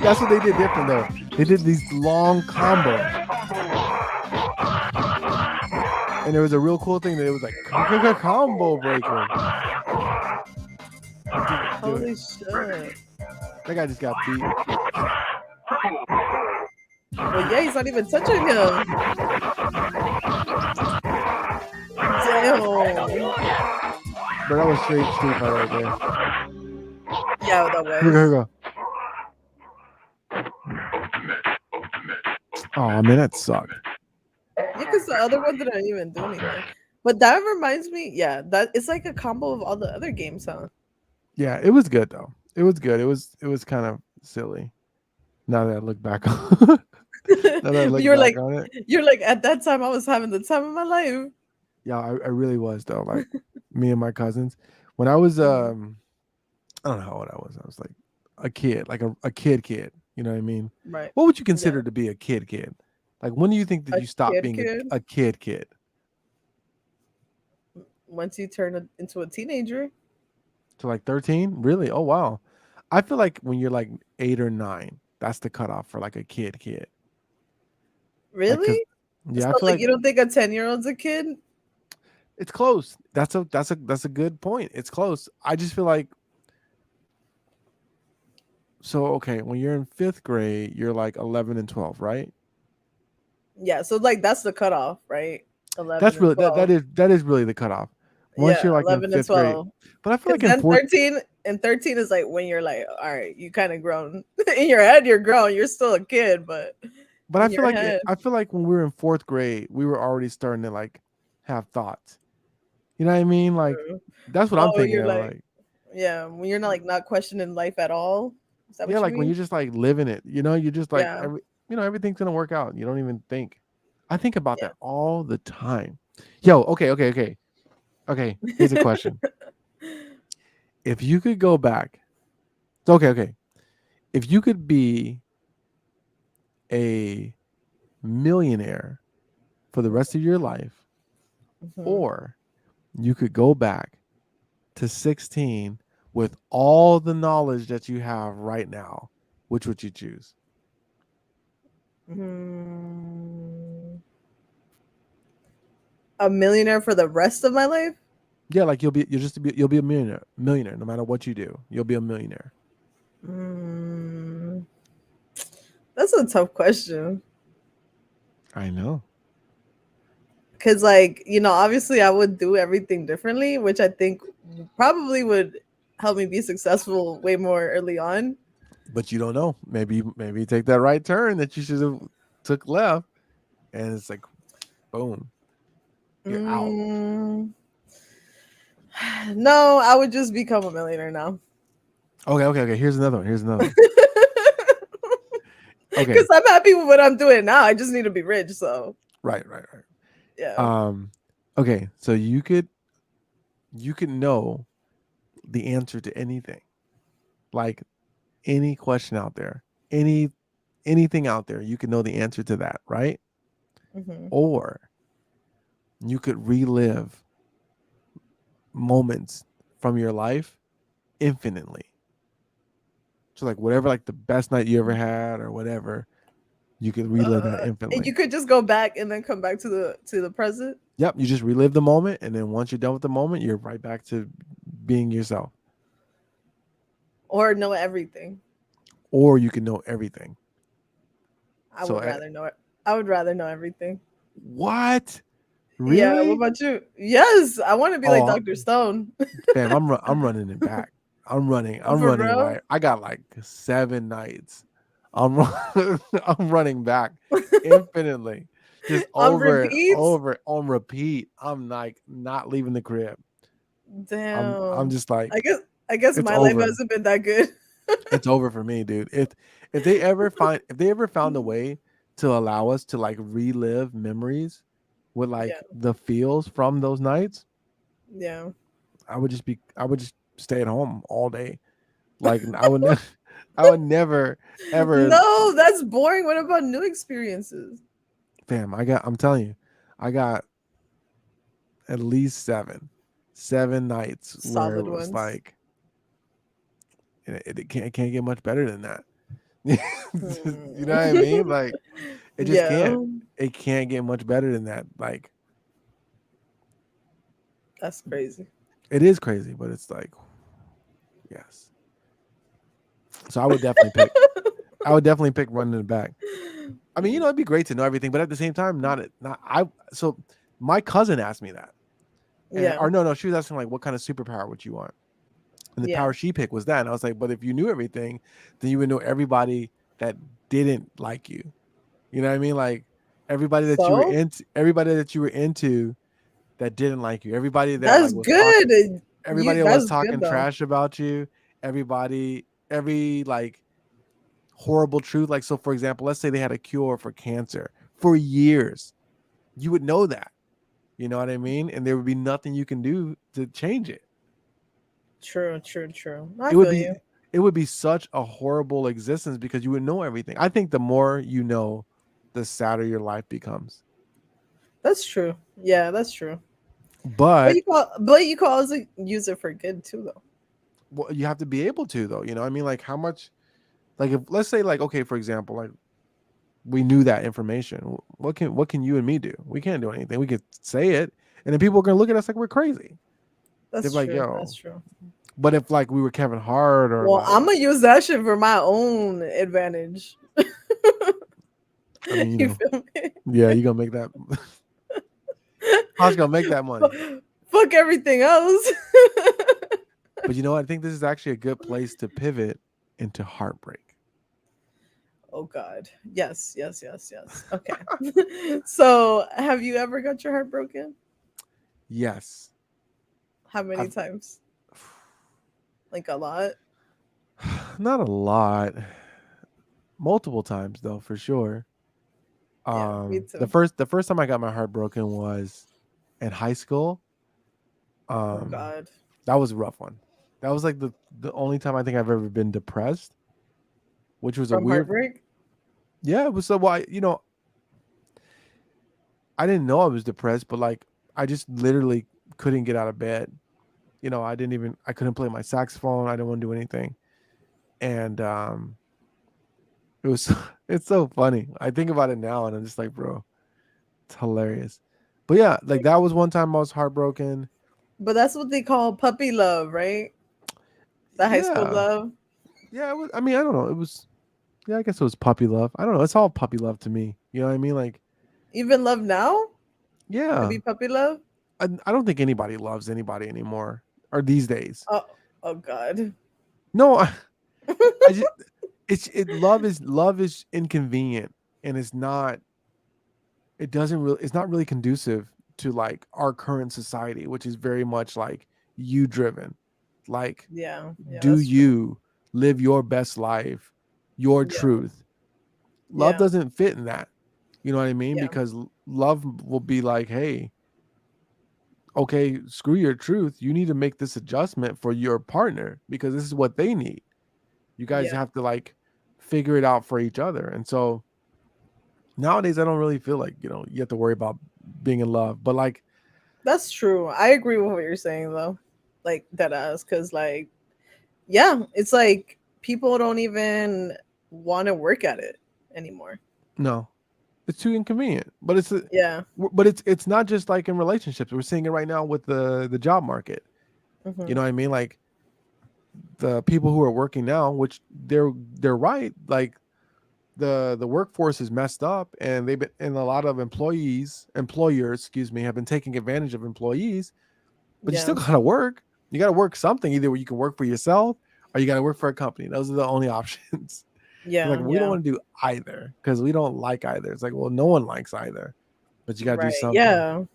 That's what they did different though. They did these long combos. And there was a real cool thing that it was like combo breaker. Holy shit. That guy just got beat. Well, yeah, he's not even touching him. Damn. But that was straight Street Fighter right there. Yeah, that was. Here we go. Oh man, that sucked. Yeah, because the other one didn't even do anything. But that reminds me, yeah, that it's like a combo of all the other games, huh? Yeah, it was good though. It was good. It was kind of silly. Now that I look back on now that I look you're back like, on it. you're like, at that time I was having the time of my life. Yeah, I really was though. Like me and my cousins. When I was I don't know how old I was. I was like a kid, like a kid. You know what I mean? Right. What would you consider Yeah. to be a kid? Like when do you think that A you stop being kid. a kid? Once you turn into a teenager. To like 13? Really? Oh wow. I feel like when you're like 8 or 9, that's the cutoff for like a kid. Like, cause Really? yeah, I So feel like like you don't think a 10-year-old's a kid? it's close. That's a good point. It's close. I just feel like so okay, when you're in 5th grade, you're like 11 and 12, right? Yeah, so like that's the cutoff, right? 11 That's and really 12. that is really the cutoff. Once Yeah, you're like in 11 and 5th grade. 12. But I feel like Because in then 4th 13 is like when you're like, all right, you kind of grown. In your head, you're grown. You're still a kid, but but in your head. I feel like when we were in 4th grade, we were already starting to like have thoughts. You know what I mean? Like that's what I'm Oh, thinking you're of. like, Like yeah, when you're not like not questioning life at all. Is that yeah, what you like when mean? you're just like living it, you know, you're just like Yeah, everything's gonna work out. You don't even think. I think about yeah. that all the time. Yo, okay. Here's a question: if you could go back, okay. If you could be a millionaire for the rest of your life, Mhm. or you could go back to 16 with all the knowledge that you have right now, which would you choose? Mm, a millionaire for the rest of my life? Yeah, like you'll be a millionaire no matter what you do. You'll be a millionaire. Mm, that's a tough question. I know. Because, like, obviously I would do everything differently, which I think probably would help me be successful way more early on. But you don't know. Maybe you take that right turn that you should have took left, and it's like, boom, you're out. Mm, no, I would just become a millionaire now. Okay. Here's another one. Because Okay, I'm happy with what I'm doing now. I just need to be rich. So, right. yeah. Um, okay, so you can know the answer to anything, like any question out there, anything out there, you can know the answer to that, right? Hmm. Or you could relive moments from your life infinitely. So like whatever like the best night you ever had or whatever, you could relive that And infinitely. you could just go back and then come back to the present, Yep, you just relive the moment and then once you're done with the moment, you're right back to being yourself. or know everything. Or you can know everything. I So would rather know it. I would rather know everything. what? Yeah. What Really? about you? Yes, I want to be like Oh, Dr. Stone. fam, I'm running it back. I'm For running real? like I got like 7 nights. I'm running back infinitely, just On over and repeats? over on repeat. I'm like not leaving the crib. I'm Damn. just like I guess it's my life over. hasn't been that good. It's over for me, dude. If they ever found a way to allow us to like relive memories with Yeah, like the feels from those nights, yeah. I would just stay at home all day. Like I would never I would never ever No, that's boring. What about new experiences? fam, I'm telling you, I got at least seven nights where it Solid was ones. like it can't get much better than that. You know what I Hmm. mean? Like it just Yeah, can't. It can't get much better than that. Like that's crazy. it is crazy, but it's like yes. So I would definitely pick running it back. I mean, it'd be great to know everything, but at the same time, not I. So my cousin asked me that, and Yeah, or no, she was asking like, what kind of superpower would you want? And the yeah. power she picked was that, and I was like, but if you knew everything, then you would know everybody that didn't like you. You know what I mean? Like So everybody that you were into that didn't like you, everybody that that's like was talking, good. everybody that was That's good talking though. trash about you, every like horrible truth. Like, so for example, let's say they had a cure for cancer for years, you would know that. You know what I mean? And there would be nothing you can do to change it. True, true, true. I It would feel be you. it would be such a horrible existence because you would know everything. I think the more you know, the sadder your life becomes. That's true. Yeah, that's true. But But you can also use it for good too though. well, you have to be able to though. You know, what I mean, like how much, like if let's say like okay, for example, like we knew that information. What can you and me do? We can't do anything. We could say it, and then people are gonna look at us like we're crazy. They're That's like, true. That's yo. true. But if like we were Kevin Hart or Well, like, I'm gonna use that shit for my own advantage. I mean, You feel me? yeah, you gonna make that. Posh gonna make that money. Fuck everything else. But you know what? I think this is actually a good place to pivot into heartbreak. Oh God. Yes, yes, yes, yes. Okay. So have you ever got your heart broken? Yes, How many I've times? Like a lot? not a lot, multiple times though for sure. Yeah, me The too. first time I got my heart broken was in high school. Oh Um, God. that was a rough one. That was like the only time I think I've ever been depressed, which was a From weird. heartbreak? Yeah, it was so why I didn't know I was depressed, but like I just literally couldn't get out of bed. I couldn't play my saxophone. I didn't want to do anything. And it was it's so funny. I think about it now and I'm just like, bro, it's hilarious. But yeah, like that was one time I was heartbroken. But that's what they call puppy love, right? The high school Yeah. love. Yeah, it was, I mean, I don't know. It was yeah, I guess it was puppy love. I don't know. It's all puppy love to me. You know what I mean? Like, Even love now could yeah. be puppy love. I don't think anybody loves anybody anymore or these days. Oh, oh God. No, I just love is inconvenient and it's not really conducive to like our current society, which is very much like you driven. Like Yeah, yeah, do that's true. you live your best life, your Yeah, truth. Love yeah, doesn't fit in that. You know what I mean? yeah, Because love will be like, hey, okay, screw your truth. You need to make this adjustment for your partner because this is what they need. You guys yeah. have to like figure it out for each other. And so nowadays I don't really feel like, you have to worry about being in love. But like, That's true. I agree with what you're saying though. Like that ass, because like, yeah, it's like people don't even want to work at it anymore. no, it's too inconvenient. But Yeah. it's not just like in relationships. We're seeing it right now with the job market. You Hmm. know what I mean? Like the people who are working now, which they're right. Like the workforce is messed up, and they've been and a lot of employers, excuse me, have been taking advantage of employees. But you still Yeah. gotta work. You got to work something. Either you can work for yourself or you got to work for a company. Those are the only options. Like Yeah, we don't yeah. want to do either because we don't like either. It's like, well, no one likes either, but you got to do Right. something. Yeah. You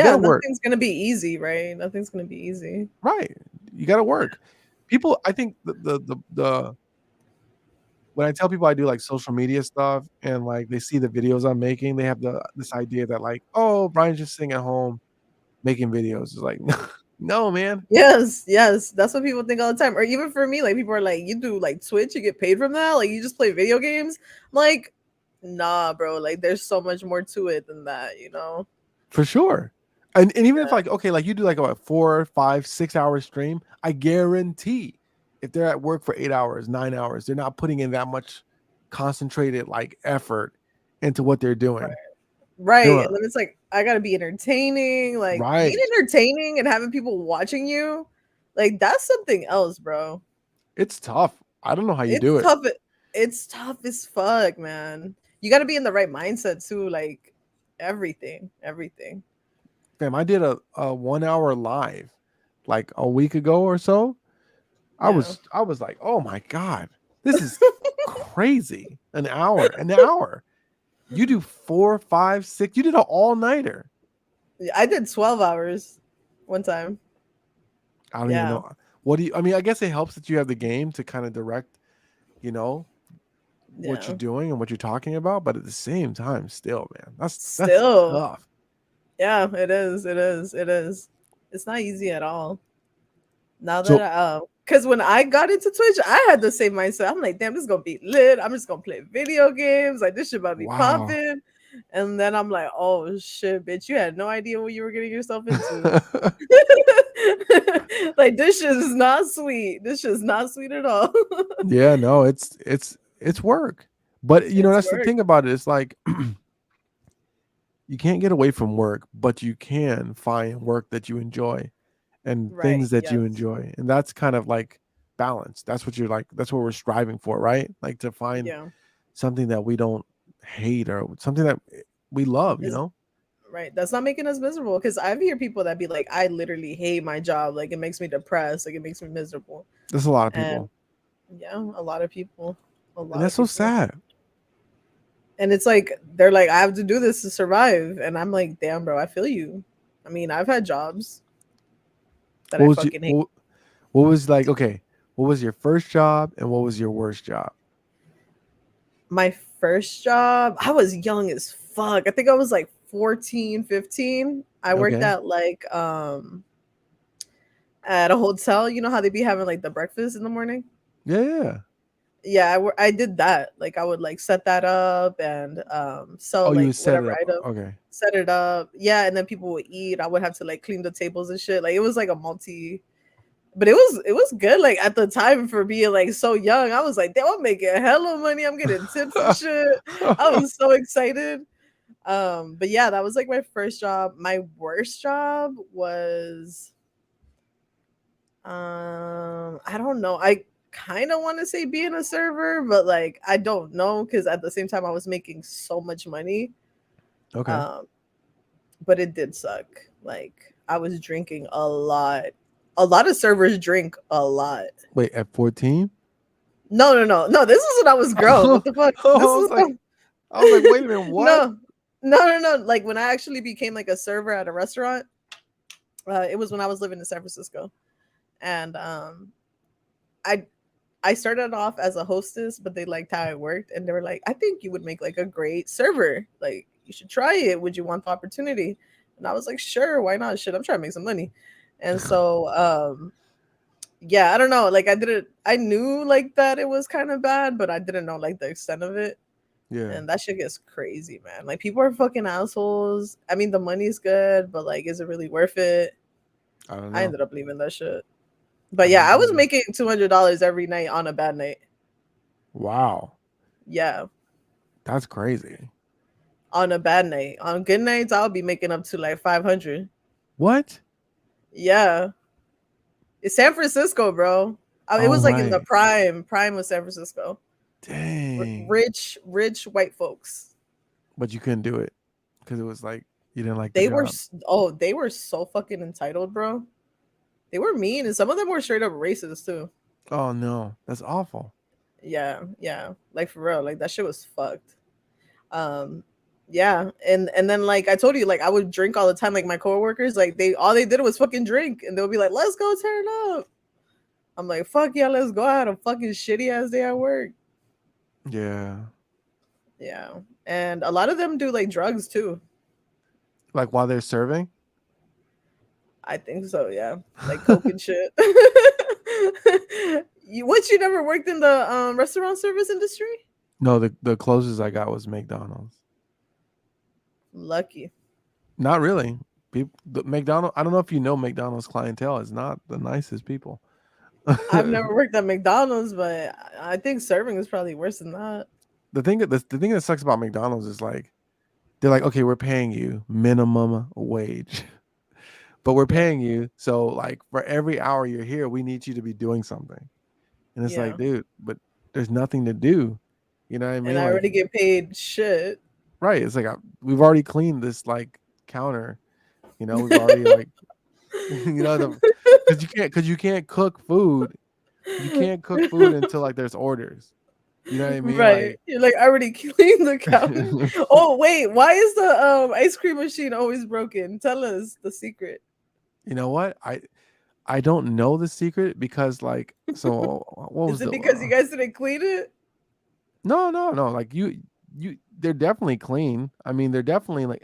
got Yeah, to work, nothing's gonna be easy, right? Nothing's gonna be easy. right? You got to work. People, I think the when I tell people I do like social media stuff and like they see the videos I'm making, they have this idea that like, oh, Brian's just sitting at home making videos. It's like, no, man, Yes, yes. That's what people think all the time. Or even for me, like people are like, you do like Twitch, you get paid from that? Like you just play video games? I'm like, nah, bro. Like there's so much more to it than that, you know? for sure. And even if Yeah. like okay, like you do like a 4, 5, 6 hour stream, I guarantee if they're at work for 8 hours, 9 hours, they're not putting in that much concentrated like effort into what they're doing. Right. They're And then it's like, I gotta be entertaining, like being right. entertaining and having people watching you, like that's something else, bro. It's tough. I don't know how you It's do it. tough. It's tough as fuck, man. You gotta be in the right mindset too, like everything, everything. Fam, I did a 1 hour live like a week ago or so. Yeah. I was like, oh my God, this is crazy. An hour. You do 4, 5, 6, you did an all-nighter. Yeah, I did 12 hours one time. I don't even Yeah. know. What do you I mean, I guess it helps that you have the game to kind of direct, you know, what you're Yeah. doing and what you're talking about, but at the same time, still, man, that's Still. tough. Yeah, it is. It is. It is. It's not easy at all. Now that So because when I got into Twitch, I had the same mindset. I'm like, damn, this is gonna be lit. I'm just gonna play video games. Like this shit about to be wow. popping. And then I'm like, oh shit, bitch, you had no idea what you were getting yourself into. Like this shit is not sweet. This shit is not sweet at all. Yeah, no, it's work. But you know, It's that's the work. thing about it. It's like you can't get away from work, but you can find work that you enjoy and Right. things that you Yes. enjoy. And that's kind of like balance. That's what you're like, that's what we're striving for, right? Like to find Yeah. something that we don't hate or something that we love, you Is know? right. That's not making us miserable. Because I've heard people that be like, I literally hate my job. Like it makes me depressed. Like it makes me miserable. There's a lot of And people. yeah, a lot of people. A And lot that's of so people. sad. And it's like they're like, I have to do this to survive. And I'm like, damn, bro, I feel you. I mean, I've had jobs that What I was you fucking hate. what was like okay, what was your first job and what was your worst job? My first job, I was young as fuck. I think I was like 14, 15. I worked Okay. at at a hotel. You know how they be having like the breakfast in the morning? Yeah, yeah. Yeah, I did that. Like I would like set that up and sell Oh, you like would set it whatever up. item, Okay. set it up. Yeah, and then people would eat. I would have to like clean the tables and shit. Like it was like but it was good like at the time for being like so young. I was like, damn, I'm making hella money. I'm getting tips and shit. I was so excited. But yeah, that was like my first job. My worst job was I don't know. I kind of want to say being a server, but like I don't know because at the same time I was making so much money. Okay. Um, but it did suck. Like I was drinking a lot. A lot of servers drink a lot. Wait, at 14? No, no, no, no. This is when I was grown. Oh, What the fuck? This I is was what like I was like, wait a minute, what? no, no, no, no. Like when I actually became like a server at a restaurant, it was when I was living in San Francisco, and I I started off as a hostess, but they liked how it worked, and they were like, "I think you would make like a great server. Like you should try it. Would you want the opportunity?" And I was like, "Sure, why not? Shit, I'm trying to make some money." And so yeah, I don't know. Like I didn't I knew like that it was kind of bad, but I didn't know like the extent of it. Yeah, And that shit gets crazy, man. Like people are fucking assholes. I mean, the money's good, but like, is it really worth it? I don't I know. ended up leaving that shit. But I yeah, don't I was either. making $200 every night on a bad night. Wow, Yeah, that's crazy. on a bad night. On good nights, I'll be making up to like 500. What? Yeah, it's San Francisco, bro. It Oh was like in the right. prime of San Francisco. Dang. Rich white folks. But you couldn't do it because it was like you didn't like the They were job. they were so fucking entitled, bro. They were mean, and some of them were straight up racist too. Oh no, that's awful. Yeah, yeah, like for real, like that shit was fucked. Um, yeah, and then like I told you, like I would drink all the time. Like my coworkers, like they all they did was fucking drink, and they'll be like, "Let's go turn up." I'm like, "Fuck yeah, let's go." I had a fucking shitty ass day at work. Yeah. Yeah, and a lot of them do like drugs too. Like while they're serving? I think so. Yeah, like coke and shit. You never worked in the restaurant service industry? No, the closest I got was McDonald's. Lucky. Not really. People, the McDonald. I don't know if you know McDonald's clientele is not the nicest people. I've never worked at McDonald's, but I think serving is probably worse than that. The thing that sucks about McDonald's is like they're like, okay, we're paying you minimum wage, but we're Yeah, paying you so like for every hour you're here, we need you to be doing something. And it's like, yeah, dude, but there's nothing to do. You know what I and mean? I Like, already get paid shit. right? It's like we've already cleaned this like counter. You know, we've already like you know the because you can't cook food. You can't cook food until like there's orders. You know what I mean? Right. Like, You're like, I already cleaned the counter. you Oh, wait. Why is the ice cream machine always broken? Tell us the secret. know what? I don't know the secret because like so what Is was it the because you guys didn't clean it? no like you they're definitely clean. I mean they're definitely like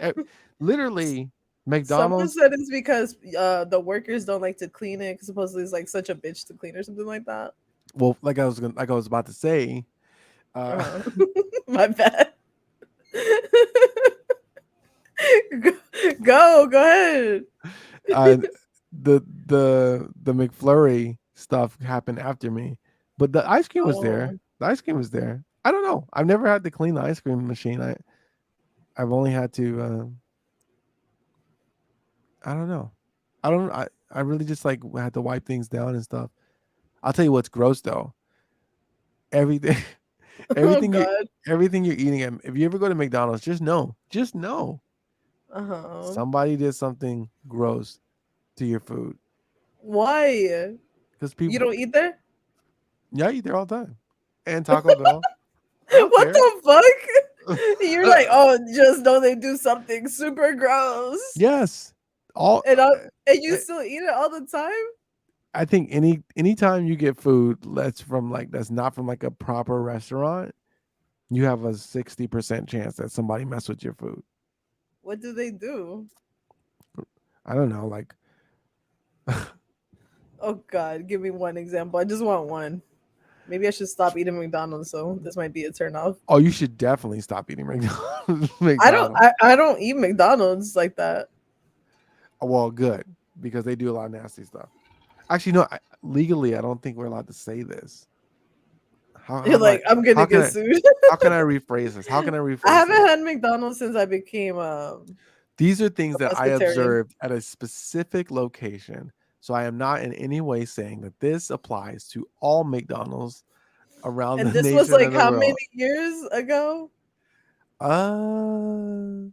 literally Someone McDonald's. said it's because the workers don't like to clean it 'cause supposedly it's like such a bitch to clean or something like that. Well, like I was about to say, uh, Uh-huh. My bad. go, go ahead. uh, the McFlurry stuff happened after me, but the ice cream was there. Oh, The ice cream was there. I don't know. I've never had to clean the ice cream machine. I've only had to. I don't know. I don't. I really just like had to wipe things down and stuff. I'll tell you what's gross though. Everything, oh everything you, God. everything you're eating. If you ever go to McDonald's, just know, Uh-huh. somebody did something gross to your food Why? because You people, don't eat there? yeah, I eat there all the time, and Taco Bell. I don't What care. the fuck? You're like, oh, just know they do something super gross, Yes, all. and you I still eat it all the time. I think anytime you get food that's from like that's not from like a proper restaurant, you have a 60% chance that somebody messed with your food. What do they do? I don't know, like Oh God, give me one example. I just want one. Maybe I should stop eating McDonald's. So this might be a turn off. oh, you should definitely stop eating McDonald's. I don't. McDonald's. I don't eat McDonald's like that. Well, good because they do a lot of nasty stuff. Actually, no, legally, I don't think we're allowed to say this. You're like, I'm How gonna can get I sued. how can I rephrase this? How can I I rephrase haven't this? had McDonald's since I became These are a things that I pescatarian. observed at a specific location. So I am not in any way saying that this applies to all McDonald's around the And this was nation like and the how many world. years ago? Uh,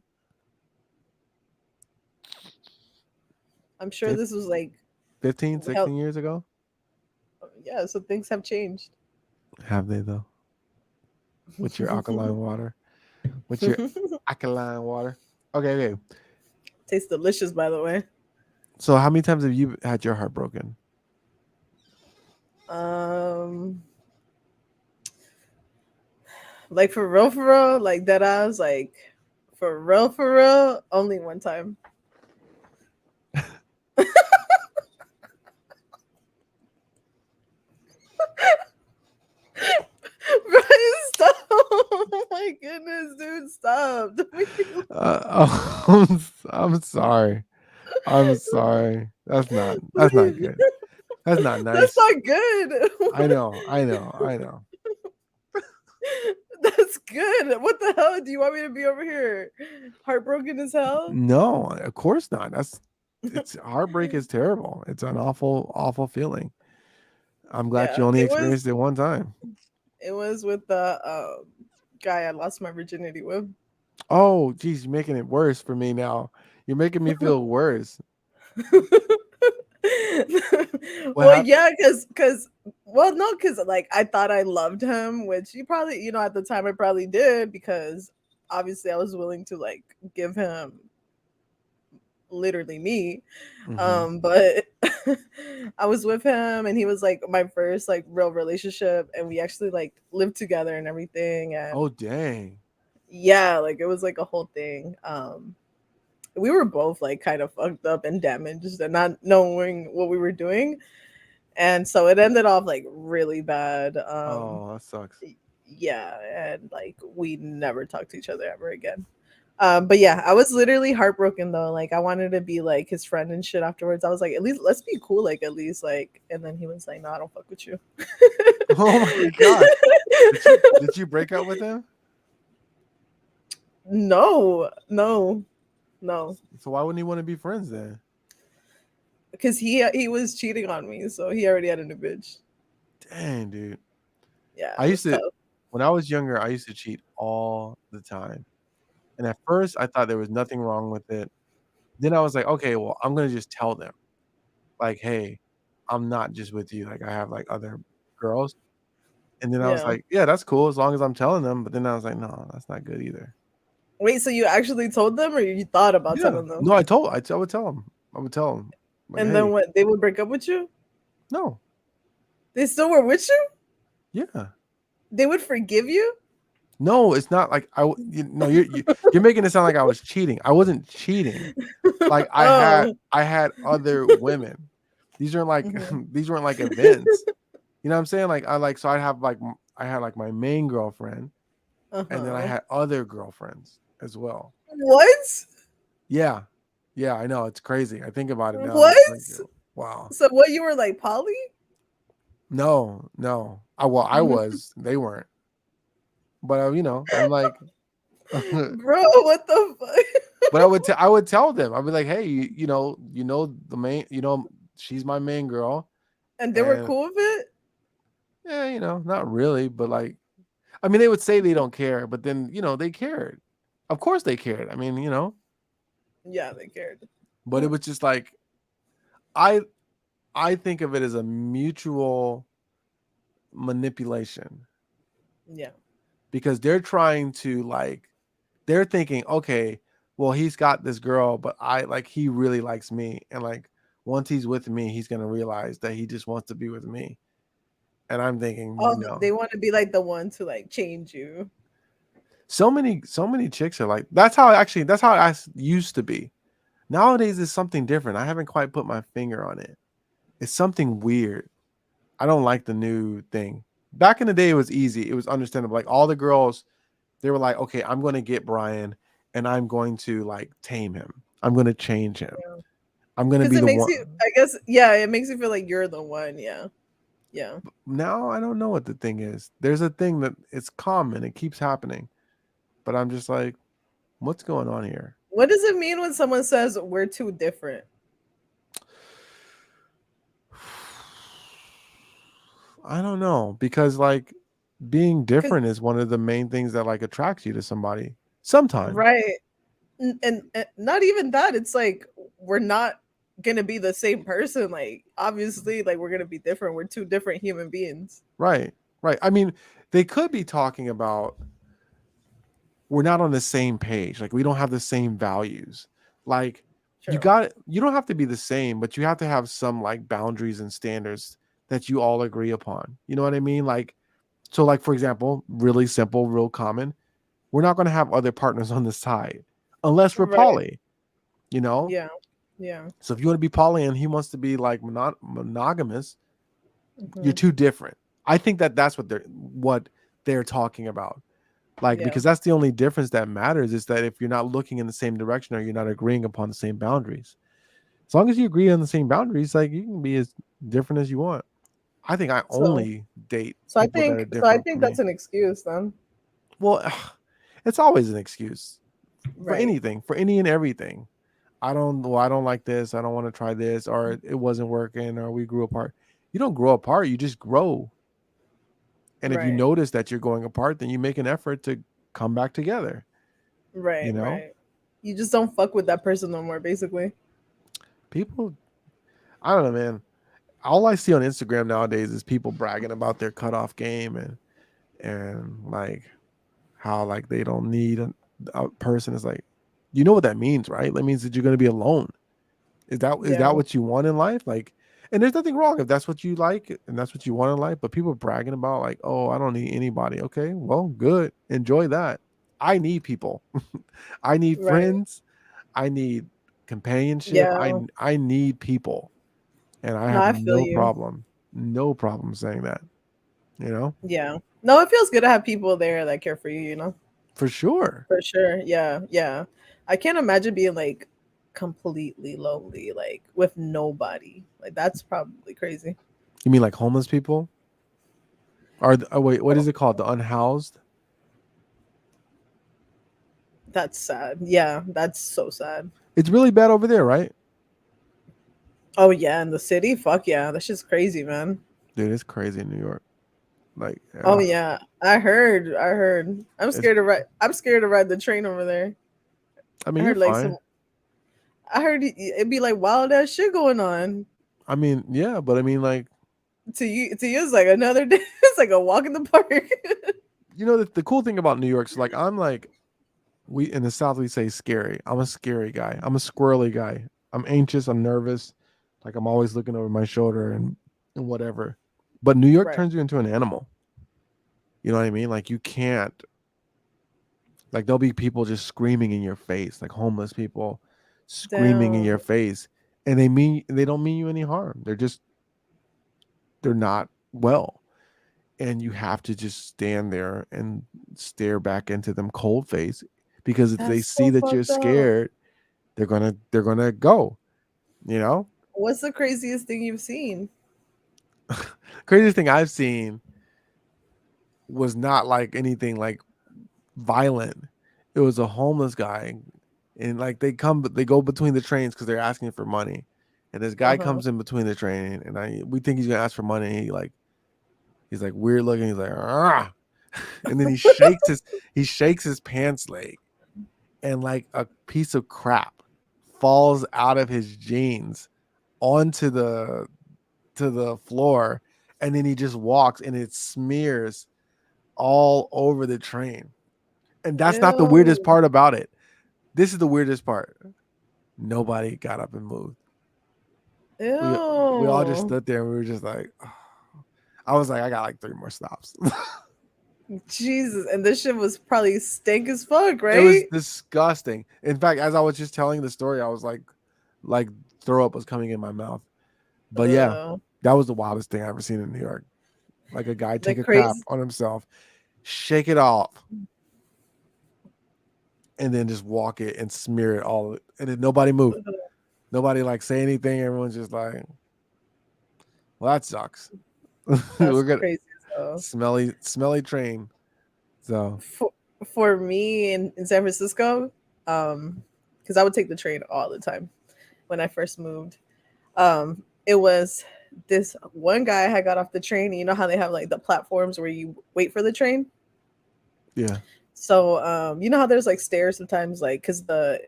I'm sure fif- this was like 15, hell. 16 years ago? Yeah, so things have changed. Have they though? With your alkaline water? With your alkaline water? Okay, okay. Tastes delicious, by the way. So how many times have you had your heart broken? Um, like for real, like that ass, like for real, only one time. Bro, stop! Oh my goodness, dude, stop! Don't make me I'm sorry. I'm sorry. That's not please. good. That's not That's nice. not good. I know. I know. I know. That's good. What the hell? Do you want me to be over here heartbroken as hell? No, of course not. That's it's heartbreak is terrible. It's an awful, awful feeling. I'm glad Yeah, you only experienced it one time. it was with the guy I lost my virginity with. Oh, geez, you're making it worse for me now. You're making me feel worse. What Well, happened? yeah, because well, no, because like I thought I loved him, which you probably, at the time I probably did, because obviously I was willing to like give him literally me. Hmm. But I was with him, and he was like my first like real relationship, and we actually like lived together and everything, Oh and dang. yeah, like it was like a whole thing. We were both like kind of fucked up and damaged and not knowing what we were doing, and so it ended off like really bad. Oh, that sucks. Yeah, and like we never talked to each other ever again. But yeah, I was literally heartbroken though. Like I wanted to be like his friend and shit afterwards. I was like, at least let's be cool, like at least like. And then he was like, no, I don't fuck with you. Oh my god. Did you break up with him? No, no, no, So why wouldn't he want to be friends then? because he was cheating on me, so he already had a new bitch. Dang, dude. Yeah, I it used was to tough. when I was younger, I used to cheat all the time. And at first I thought there was nothing wrong with it. Then I was like, okay, well, I'm gonna just tell them. Like, hey, I'm not just with you. Like I have like other girls. And then I was Yeah. like, yeah, that's cool as long as I'm telling them. But then I was like, no, that's not good either. Wait, so you actually told them, or you thought about Yeah. telling them? No, I would tell them. I would tell them like, And then hey, what? They would break up with you? no, They still were with you? yeah. They would forgive you? No, it's not like no, you're making it sound like I was cheating. I wasn't cheating. Like Oh. I had other women. These aren't like Mhm. these weren't like events. You know what I'm saying? Like so I have like I had like my main girlfriend, and then I Uh-huh. had other girlfriends as well. What? Yeah. Yeah, I know, it's crazy. I think about it now and What? it's like, wow. So what, you were like poly? No, no. I was. They weren't. But I'm like Bro, what the fuck? but I would tell them. I'd be like, "Hey, the main, she's my main girl." And they were And cool with it? yeah, not really, but like I mean, they would say they don't care, but then, they cared. Of course they cared. I mean, Yeah, they cared. but it was just like I I think of it as a mutual manipulation Yeah. because they're trying to like they're thinking, okay, well, he's got this girl, but he really likes me. And like once he's with me, he's gonna realize that he just wants to be with me. And I'm thinking, Oh, no. they want to be like the one to like change you. So many chicks are like that's how used to be. Nowadays it's something different. I haven't quite put my finger on it. It's something weird. I don't like the new thing. Back in the day it was easy. It was understandable. Like all the girls, they were like, okay, I'm gonna get Brian and I'm going to like tame him. I'm gonna change him. Yeah. I'm gonna Because be it the makes one. you, I guess, yeah, it makes you feel like you're the one. Yeah. Yeah. Now I don't know what the thing is. There's a thing that it's common. It keeps happening, but I'm just like, what's going on here? What does it mean when someone says we're too different? I don't know because like being Because, different is one of the main things that like attracts you to somebody. Sometimes, right. And not even that. It's like we're not gonna be the same person. Like obviously, like we're gonna be different. We're two different human beings. right, right. I mean, they could be talking about we're not on the same page. Like we don't have the same values. Like True. you don't have to be the same, but you have to have some like boundaries and standards that you all agree upon. You know what I mean? Like so like for example, really simple, real common, we're not going to have other partners on the side unless we're Right. poly, you know? Yeah. Yeah. So if you want to be poly and he wants to be like monogamous, you're Hmm. too different. I think that that's what they're talking about. Like Yeah. because that's the only difference that matters is that if you're not looking in the same direction or you're not agreeing upon the same boundaries. As long as you agree on the same boundaries, like you can be as different as you want. I think I So only date so I people that are think so I different think from that's me. an excuse then. Well, it's always an excuse for Right. anything, for any and everything. I don't like this. I don't want to try this, or it wasn't working, or we grew apart. You don't grow apart. You just grow. And if you Right. notice that you're going apart, then you make an effort to come back together. You Right. know, Right. You just don't fuck with that person no more, basically. people. I don't know, man. All I see on Instagram nowadays is people bragging about their cutoff game and like how like they don't need a person. Is like, you know what that means, right? That means that you're going to be alone. Is that Yeah, what you want in life? Like, and there's nothing wrong if that's what you like and that's what you want in life. But people bragging about like, oh, I don't need anybody. Okay, well, good. Enjoy that. I need people. I need right. friends. I need companionship. Yeah. I need people, and I No, have I feel you. no problem saying that. You know, Yeah. No, it feels good to have people there that care for you, you know? for sure. For sure. Yeah. Yeah. I can't imagine being like completely lonely, like with nobody. Like that's probably crazy. You mean like homeless people? Oh wait, what is it called? The unhoused? That's sad. Yeah, that's so sad. It's really bad over there, right? Oh yeah, in the city? Fuck yeah. That's just crazy, man. Dude, it's crazy in New York. Like, Oh yeah. I heard. I heard. it's. I'm scared to ride the train over there. I I mean, you're heard like fine. some I heard it'd be like wild ass shit going on. I mean, yeah, but I mean, like, To you it's like another day. It's like a walk in the park. the cool thing about New York, so like, I'm like, we in the South we say scary. I'm a scary guy. I'm a squirrely guy. I'm anxious. I'm nervous. Like I'm always looking over my shoulder and whatever. But New York Right. turns you into an animal. You know what I mean? Like you can't. Like there'll be people just screaming in your face, like homeless people screaming in Damn. your face, and they don't mean you any harm. They're not well, and you have to just stand there and stare back into them cold face because if they That's see so that you're fucked up. scared, they're gonna go. You know, What's the craziest thing you've seen? craziest thing I've seen was not like anything like violent. It was a homeless guy, and like they go between the trains because they're asking for money, and this guy Uh-huh. comes in between the train, and we think he's gonna ask for money. And he's like weird looking. He's like ah, and then he shakes his pants leg, and like a piece of crap falls out of his jeans onto the floor, and then he just walks, and it smears all over the train. And that's not the weirdest Ew. part about it. This is the weirdest part. Nobody got up and moved. We all just Ew. stood there and we were just like, oh. I was like, I got like three more stops. Jesus. And this shit was probably stank as fuck, It was right? disgusting. In fact, as I was just telling the story, I was like throw up was coming in my mouth. But yeah, Uh, that was the wildest thing I ever seen in New York. Like a guy the take a crap crazy on himself, shake it off, and then just walk it and smear it all. And then nobody moved. Nobody like say anything. Everyone's just like, well, that sucks. that's We're gonna crazy as hell. smelly train. So For, for me in San Francisco, because I would take the train all the time when I first moved. It was this one guy had got off the train. You know how they have like the platforms where you wait for the train? yeah, So you know how there's like stairs sometimes, like because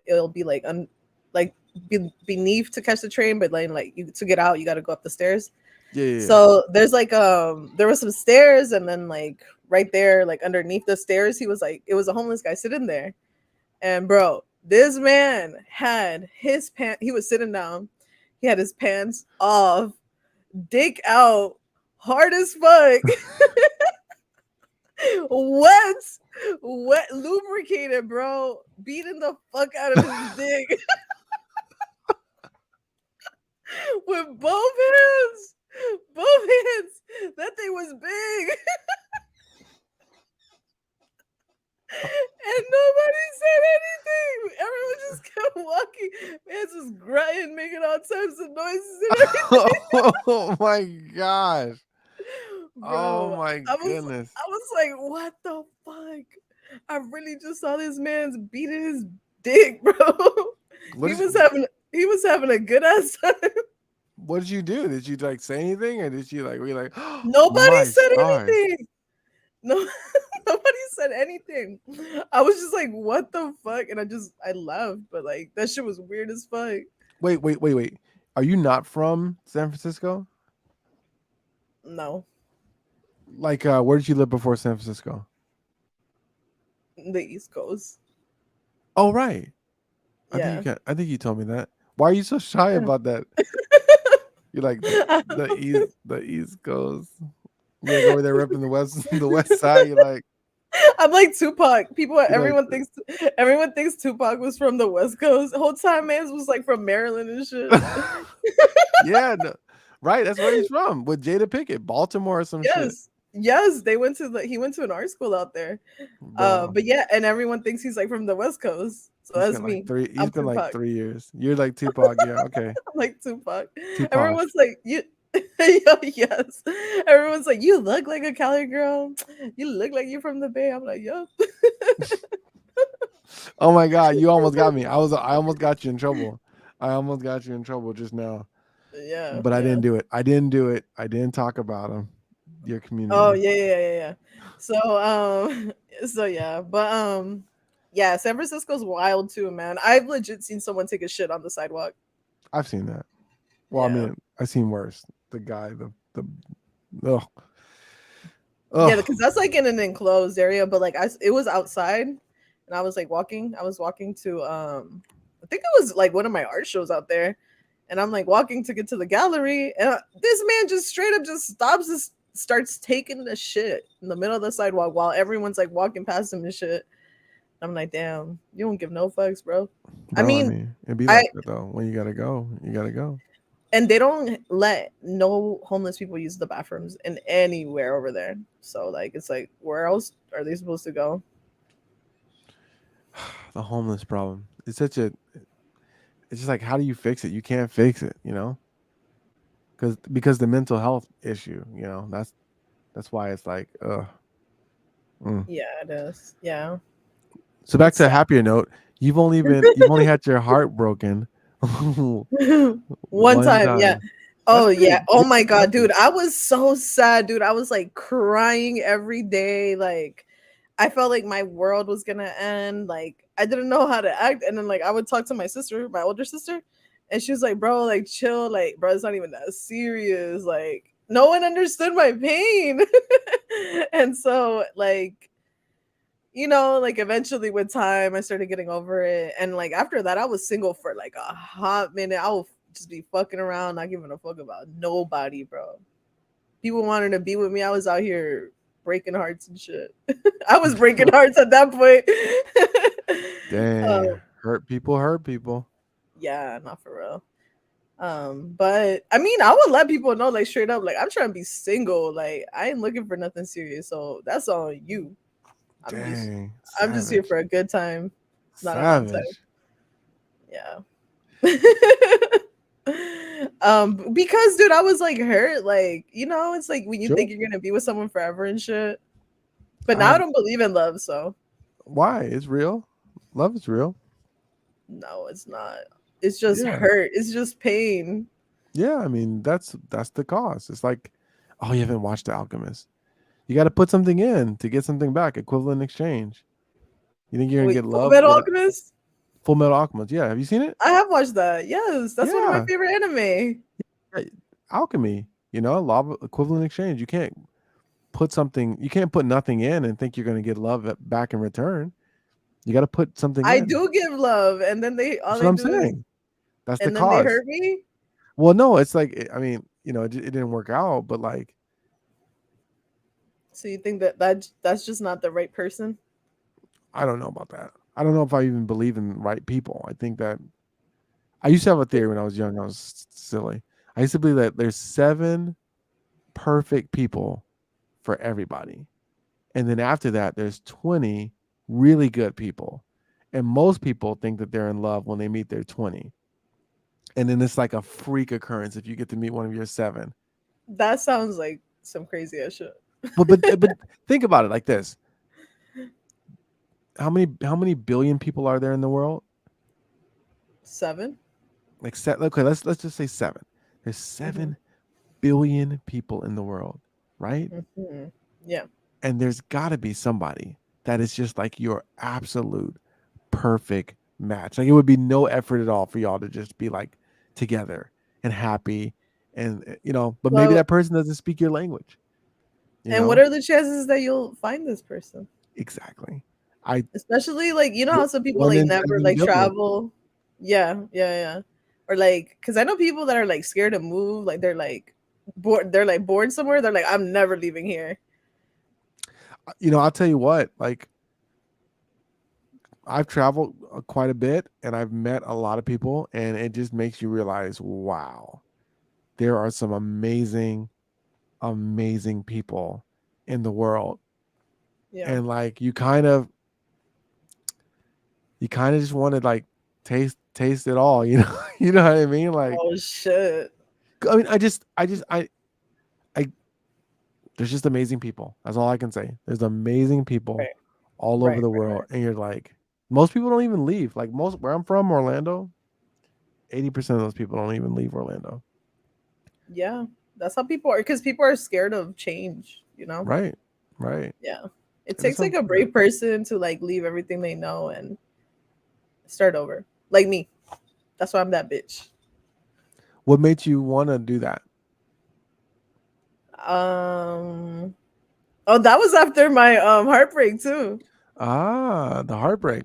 it'll be like like beneath to catch the train, but like you to get out, you got to go up the stairs. yeah. So there's like there was some stairs, and then like right there, like underneath the stairs, he was like it was a homeless guy sitting there, and bro, this man had his pants. He was sitting down. He had his pants off, dick out, hard as fuck, wet, wet, lubricated, bro, beating the fuck out of his dick with both hands. Both hands. That thing was big. And nobody said anything. Everyone just kept walking. Man's was grunting, making all types of noises and everything. Oh my gosh. Oh Bro, my I was goodness. I was like, what the fuck? I really just saw this man's beating his dick, bro. What He is was having he was having a good ass time. what did you do? Did you like say anything, or did you like were you like, oh Nobody my said stars? anything. No, nobody said anything. I was just like, what the fuck? And I laughed, but like that shit was weird as fuck. Wait. Are you not from San Francisco? No, Like, where did you live before San Francisco? the East Coast. Oh, right. I think you Yeah. can. I think you told me that. Why are you so shy Yeah. about that? You're like the East Coast. You're like over there repping the West, the West Side. You're like, I'm like Tupac. you're like, Everyone thinks Tupac was from the West Coast. The whole time man was like from Maryland and shit. yeah, no, right. That's where he's from with Jada Pickett, Baltimore or some shit, Yes. Yes, they went to the he went to an art school out there. bro. But yeah, and everyone thinks he's like from the West Coast. So He that's spent like me. three. He I'm spent like Tupac. 3 years. You're like Tupac. Yeah, okay. I'm like Tupac. Too posh. Everyone's like, you yes. Everyone's like, you look like a Cali girl. You look like you're from the Bay. I'm like, yup. Oh my God, you almost got me. I almost got you in trouble. I almost got you in trouble just now, Yeah, but I yeah. didn't do it. I didn't do it. I didn't talk about him. Your Oh community. yeah, yeah, yeah, yeah. So so yeah, but yeah, San Francisco's wild too, man. I've legit seen someone take a shit on the sidewalk. I've seen that. Well, I Yeah. mean, I've seen worse. The guy, the ugh, Yeah, ugh. because that's like in an enclosed area, but like it was outside and I was like walking. I was walking to I think it was like one of my art shows out there. And I'm like walking to get to the gallery, and this man just straight up just stops and starts taking the shit in the middle of the sidewalk while everyone's like walking past him and shit. I'm like, damn, you don't give no fucks, bro. I Bro, I mean, mean, it'd be I like that though. When you gotta go, you gotta go. and they don't let no homeless people use the bathrooms in anywhere over there. So like, it's like, where else are they supposed to go? The homeless problem. It's such a. It's just like, how do you fix it? You can't fix it, because the mental health issue. That's why it's like, mm. Yeah, it is. Yeah, So back it's to a sad. happier note. You've only had your heart broken One one time, yeah. time. That's Oh yeah. pretty. Oh Yeah, my that's god, dude. I was so sad, dude. I was like crying every day. Like I felt like my world was gonna end. Like I didn't know how to act. And then like I would talk to my sister, my older sister, and she was like, bro, like chill, like, bro, it's not even that serious. Like no one understood my pain. And so like like eventually with time I started getting over it. And like after that, I was single for like a hot minute. I will just be fucking around, not giving a fuck about nobody, bro. People wanted to be with me. I was out here breaking hearts and shit. I was breaking hearts at that point. dang. um, Hurt people. Hurt people. yeah, not for real. But I mean, I would let people know, like straight up, like I'm trying to be single. Like I ain't looking for nothing serious, so that's on you. I'm just, Dang. I'm just here Savage. for a good time, not a long time. Savage. Yeah. Because dude, I was like hurt. Like, it's like when you Sure. think you're gonna be with someone forever and shit. But I now I have. don't believe in love, so Why? It's real. Love is real. no, it's not. It's just Yeah. hurt. It's just pain. Yeah. I mean, that's the cost. It's like, oh, you haven't watched The Alchemist. You got to put something in to get something back. Equivalent exchange. You think you're gonna Wait, get Full love? Metal What? Alchemist? Full Metal Alchemist. Yeah. Have you seen it? I have watched that. Yes, that's one of my Yeah. favorite anime. Right. Alchemy. Love equivalent exchange. You can't put nothing in and think you're gonna get love back in return. You got to put something I in. do give love, and then they all That's what they I'm do is saying. That's the and then they cause. hurt me. Well, no, it's like, I mean, it didn't work out, but like, So you think that's just not the right person? I don't know about that. I don't know if I even believe in right people. I think that I used to have a theory when I was young. I was silly. I used to believe that there's seven perfect people for everybody. And then after that, there's 20 really good people. And most people think that they're in love when they meet their 20. And then it's like a freak occurrence if you get to meet one of your seven. That sounds like some crazy ass shit. But think about it like this. How many billion people are there in the world? 7? Like okay, let's just say seven. There's Mm-hmm. 7 billion people in the world, right? Mm-hmm. Yeah. And there's got to be somebody that is just like your absolute perfect match. Like it would be no effort at all for y'all to just be like together. and happy, and but maybe Well, that person doesn't speak your language. You and what know are the chances that you'll find this person? exactly. I Especially like how some people one like in ten never like billion. travel. Yeah, yeah, yeah. Or like, cause I know people that are like scared to move. Like they're like bored. They're like bored somewhere. They're like, I'm never leaving here. I'll tell you what. Like I've traveled quite a bit, and I've met a lot of people, and it just makes you realize, wow, there are some amazing, amazing people in the world, Yeah. and like you kind of just want to like taste it all. You know what I mean? Like, Oh shit. I mean, I there's just amazing people. That's all I can say. There's amazing people Right. all over Right. the Right. world, Right. and you're like, most people don't even leave. Like most where I'm from, Orlando, 80% of those people don't even leave Orlando. Yeah. That's how people are. Because people are scared of change. Right, right. Yeah. It And it's takes like a unfortunate. brave person to like leave everything they know and start over. Like me. That's why I'm that bitch. What made you want to do that? Um. Oh, that was after my heartbreak too. The heartbreak.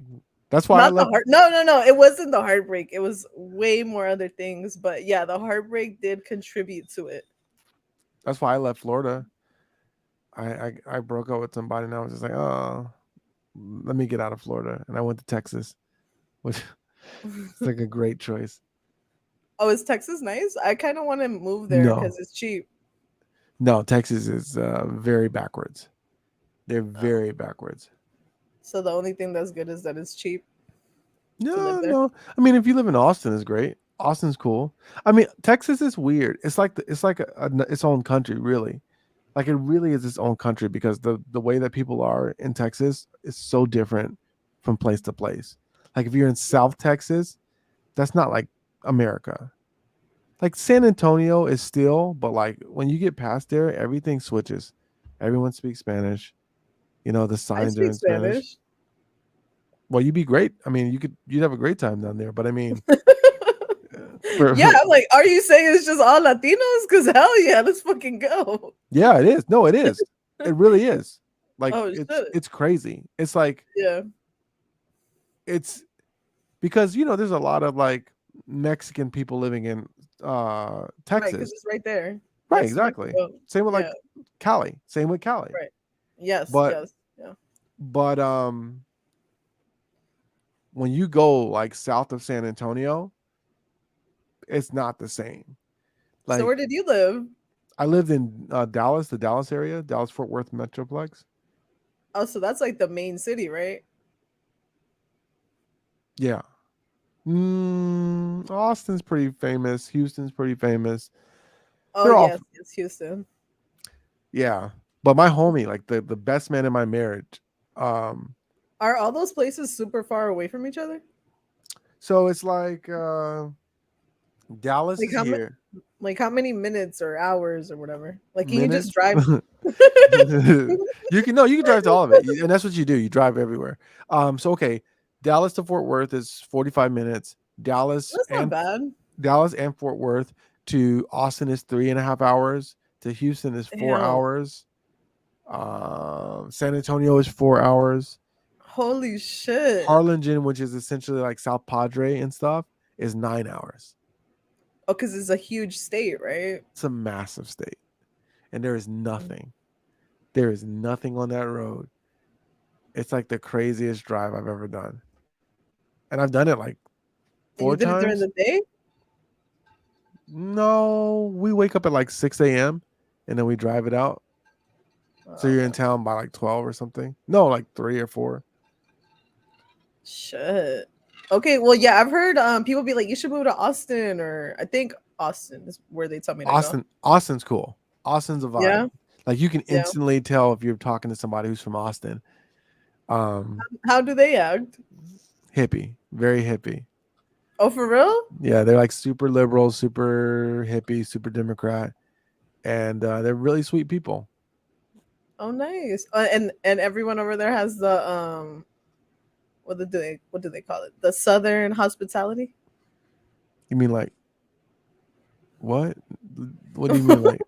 That's why I Not the left. heart. No, no, no. It wasn't the heartbreak. It was way more other things. But yeah, the heartbreak did contribute to it. That's why I left Florida. I broke up with somebody, and I was just like, oh, let me get out of Florida, and I went to Texas, which is like a great choice. Oh, is Texas nice? I kind of want to move there No, because it's cheap. no, Texas is very backwards. They're Oh, very backwards. so the only thing that's good is that it's cheap to live No, there. no. I mean, if you live in Austin, is great. Austin's cool. I mean, Texas is weird. It's like its own country, really. Like it really is its own country because the way that people are in Texas is so different from place to place. Like if you're in Yeah. South Texas, that's not like America. Like San Antonio is still, but like when you get past there, everything switches. Everyone speaks Spanish. The I signs are speak in Spanish. Spanish. Well, you'd be great. I mean, you'd have a great time down there. But I mean, for Yeah, I'm like, are you saying it's just all Latinos? Because hell yeah, let's fucking go. yeah, it is. No, it is. It really is. Like Oh it's shit. it's crazy. It's like Yeah. it's because there's a lot of like Mexican people living in Right, because Texas. it's right there Right, next to exactly. Mexico. Same with like Yeah. Cali. Same with Cali. Right. Yes. But Yes. Yeah. but when you go like south of San Antonio, it's not the same. So where Like did you live? I lived in Dallas, the Dallas area, Dallas Fort Worth Metroplex. Oh, so that's like the main city, right? Yeah. Austin's pretty famous. Houston's pretty famous. Oh They're all yes, it's Houston. yeah. But my homie, like the best man in my marriage, um, Are all those places super far away from each other? so it's like Dallas Like is here. how many minutes or hours or whatever? Like can you just Minutes. drive? You can drive to all of it, and that's what you do. You drive everywhere. So okay, Dallas to Fort Worth is 45 minutes. That's not bad. Dallas and Fort Worth to Austin is 3.5 hours. To Houston is four Damn. hours. San Antonio is 4 hours. Holy shit. Harlingen, which is essentially like South Padre and stuff, is 9 hours. Oh, because it's a huge state, right? It's a massive state, and there is nothing. There is nothing on that road. It's like the craziest drive I've ever done, and I've done it like And you four did it during times. the day? No, we wake up at like 6 a.m. and then we drive it out. So Oh you're in man. town by like 12 or something. No, like 3 or 4. Shit. Okay, well yeah, I've heard people be like, you should move to Austin, or I think Austin is where they tell me to go. Austin's cool. Austin's a vibe. Yeah, Like you can yeah. instantly tell if you're talking to somebody who's from Austin. Um, How do they act? Hippie, very hippie. Oh, for real? Yeah, they're like super liberal, super hippie, super Democrat, and they're really sweet people. Oh, nice. And everyone over there has the what do they call it? The Southern hospitality. You mean like What? What do you mean? Like,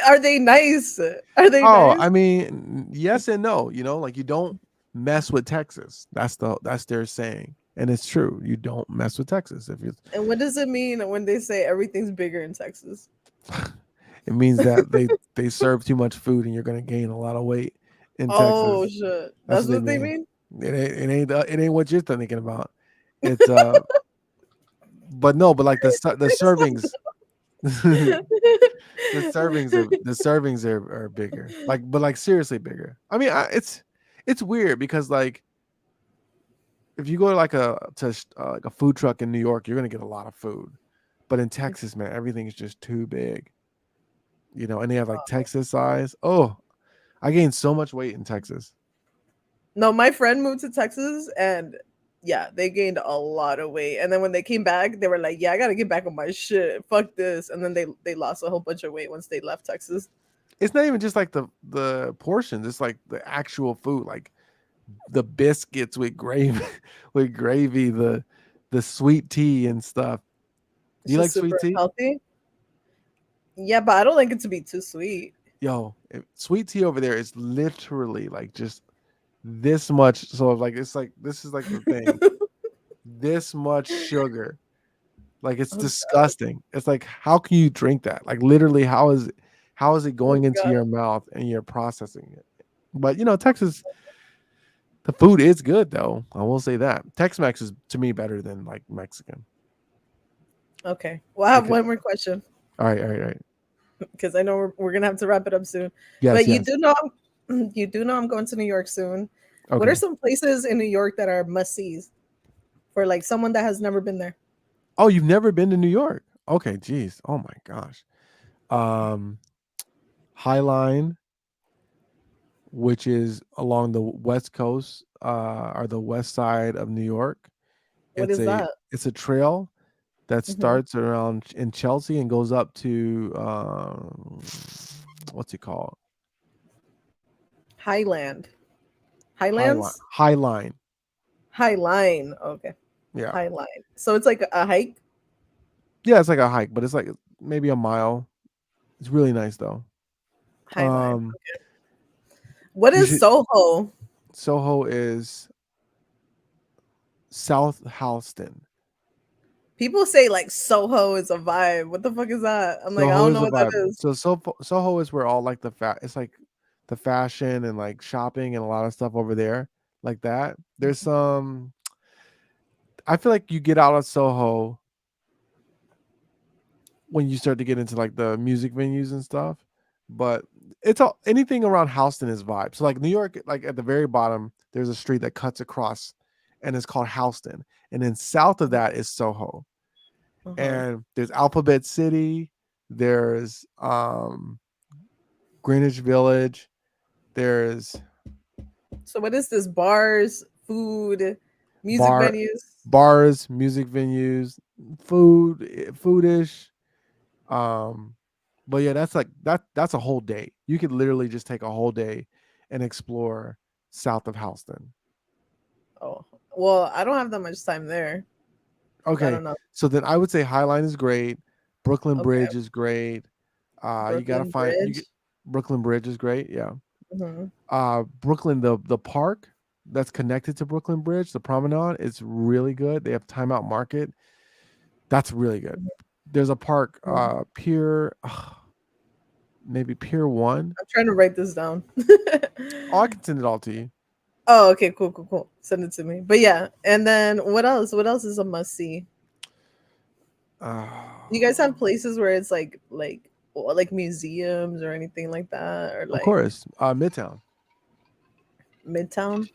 Are they nice? Are they oh, nice? I mean, yes and no. You know, like you don't mess with Texas. That's their saying, and it's true. You don't mess with Texas. If you, And what does it mean when they say everything's bigger in Texas? it means that they serve too much food, and you're gonna gain a lot of weight in Oh Texas. shit. That's That's what they what they mean. mean? It ain't what you're thinking about. It's but no, but like the servings, the servings are bigger. Like, but like seriously bigger. I mean, it's weird because like if you go to like a food truck in New York, you're gonna get a lot of food. But in Texas, man, everything's just too big. You know, and they have like Texas size. Oh, I gained so much weight in Texas. No, my friend moved to Texas and yeah, they gained a lot of weight. And then when they came back, they were like, "Yeah, I gotta get back on my shit. Fuck this." And then they lost a whole bunch of weight once they left Texas. It's not even just like the portions, it's like the actual food, like the biscuits with gravy with gravy, the sweet tea and stuff. Do It's you like just sweet super tea? healthy. Yeah, but I don't like it to be too sweet. Yo, sweet tea over there is literally like just this much. So like it's like this is like the thing. This much sugar. Like it's Oh, disgusting. It's like how can you drink that? Like literally how is it oh going into god. your mouth and you're processing it? But you know, Texas, the food is good though. I will say that. Tex-Mex is to me better than like Mexican. Okay. Well, I have Because one more question all right, all right, all right. because I know we're gonna have to wrap it up soon. Yes, But yes. you do know I'm going to New York soon. What are Okay. some places in New York that are must sees for like someone that has never been there? Oh, you've never been to New York? Okay, geez. Oh my gosh. Um, High Line, which is along the west coast, or the west side of New York. What It's is a that? it's a trail that Hmm. starts around in Chelsea and goes up to what's it called? Highland. High Line. Highlands? High Line. High line. Okay. Yeah. High line. So it's like a hike. Yeah, it's like a hike, but it's like maybe a mile. It's really nice though. High line. Um, What you is should Soho? Soho is South Houston. People say like Soho is a vibe. What the fuck is that? I'm like, I Soho don't is know a what that vibe. is. So Soho is where all like it's like the fashion and like shopping and a lot of stuff over there like that. There's some I feel like you get out of Soho when you start to get into like the music venues and stuff. But it's all anything around Houston is vibe. So like New York, like at the very bottom, there's a street that cuts across and it's called Houston. And then south of that is Soho. Uh-huh. And there's Alphabet City, there's Greenwich Village, there's So what is this? Bars, food, music bar venues? bars, music venues, foodish. Um, but yeah, that's like that's a whole day. You could literally just take a whole day and explore south of Houston. Oh, well, I don't have that much time there. So I Okay, don't know. so then I would say Highline is great. Brooklyn Okay. Bridge is great. You gotta Brooklyn find you get Bridge. Brooklyn Bridge is great. Yeah. Hmm. Brooklyn, the park that's connected to Brooklyn Bridge, the promenade, is really good. They have Timeout Market. That's really good. There's a park, I'm Pier, maybe Pier One. trying to write this down. Oh, I can send it all to you. Oh, okay, cool, cool, cool. Send it to me. But yeah, and then what else? What else is a must see? You guys have Uh, places where it's like or like museums or anything like that, or of like course, Midtown. Midtown,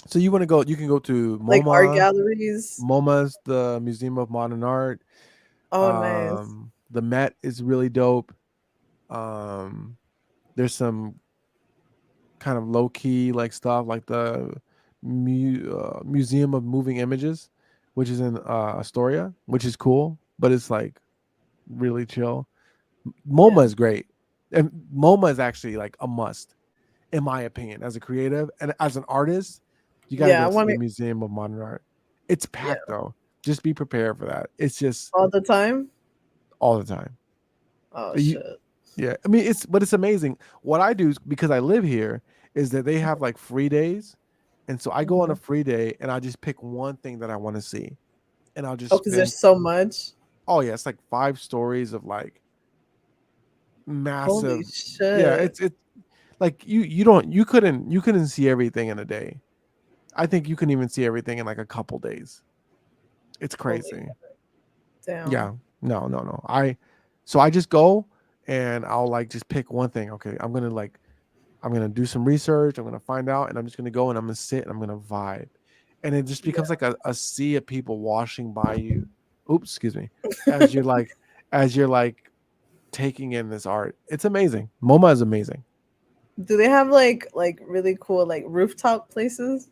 So you want to go? You can go to like art MoMA. galleries. MoMA's the Museum of Modern Art. Oh, nice. The Met is really dope. Um, there's some kind of low key like stuff like the Museum of Moving Images, which is in Astoria, which is cool, but it's like really chill. Yeah, MoMA is great, and MoMA is actually like a must in my opinion as a creative and as an artist. You got to yeah. go I to want the to. Museum of Modern Art. It's Yeah, packed though. Just be prepared for that. It's just all the time. all the time. Oh You, shit. yeah, I mean it's amazing. What I do is, because I live here, is that they have like free days, and so I go on a Mhm. free day and I just pick one thing that I want to see, and I'll just Oh, because spend. there's so much. Oh yeah, it's like 5 stories of like Holy massive. Yeah, shit. it's like you couldn't see everything in a day. I think you can even see everything in like a couple days. It's Holy crazy. damn. Yeah. No, no, no. So I just go and I'll like just pick one thing. Okay, I'm gonna do some research. I'm gonna find out, and I'm just gonna go and I'm gonna sit and I'm gonna vibe, and it just becomes Yeah. like a sea of people washing by you. Oops, excuse me. As you're like, as you're like taking in this art, it's amazing. MoMA is amazing. Do they have like really cool like rooftop places?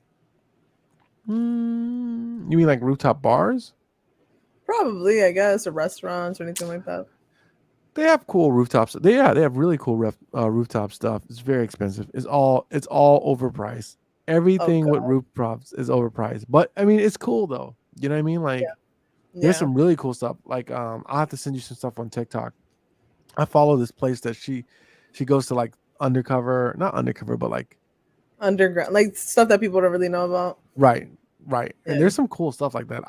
You mean like rooftop bars? Probably, I guess, or restaurants or anything like that. They have cool rooftops. They have really cool rooftop stuff. It's very expensive. It's all overpriced. Oh Everything with god. rooftops is overpriced. But I mean, it's cool though. You know what I mean? Yeah. Like there's Yeah. some really cool stuff. Like I'll have to send you some stuff on TikTok. I follow this place that she goes to like undercover, not undercover, but like Underground, like stuff that people don't really know about. right, right. And Yeah. there's some cool stuff like that.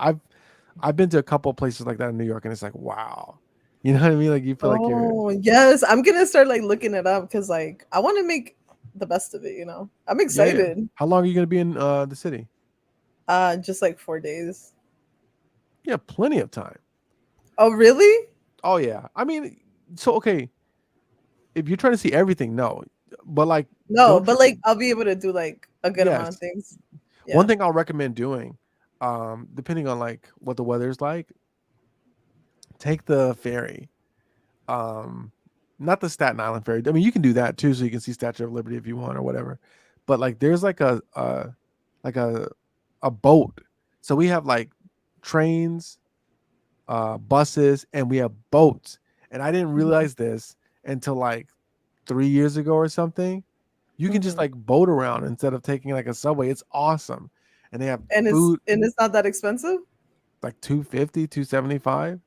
I've been to a couple of places like that in New York, and it's like wow. You know what I mean? Like you feel like you're Oh yes, I'm gonna start like looking it up because like I want to make the best of it. I'm yeah, yeah. excited. How long are you gonna be in the city? Just like 4 days. Yeah, plenty of time. Oh really? Oh yeah. I mean, so okay, if you're trying to see everything, no. But like No, don't tr- but like I'll be able to do like a good amount of yes. things. One Yeah. thing I'll recommend doing, depending on like what the weather's like, take the ferry. Um Not the Staten Island ferry. I mean, you can do that too, so you can see Statue of Liberty if you want or whatever. But like there's like like a boat. So we have like trains, buses, and we have boats. And I didn't Mhm. realize this until like 3 years ago or something. You can just Mhm. like boat around instead of taking like a subway. It's awesome. And they have And it's food and it's not that expensive. like 250, 275.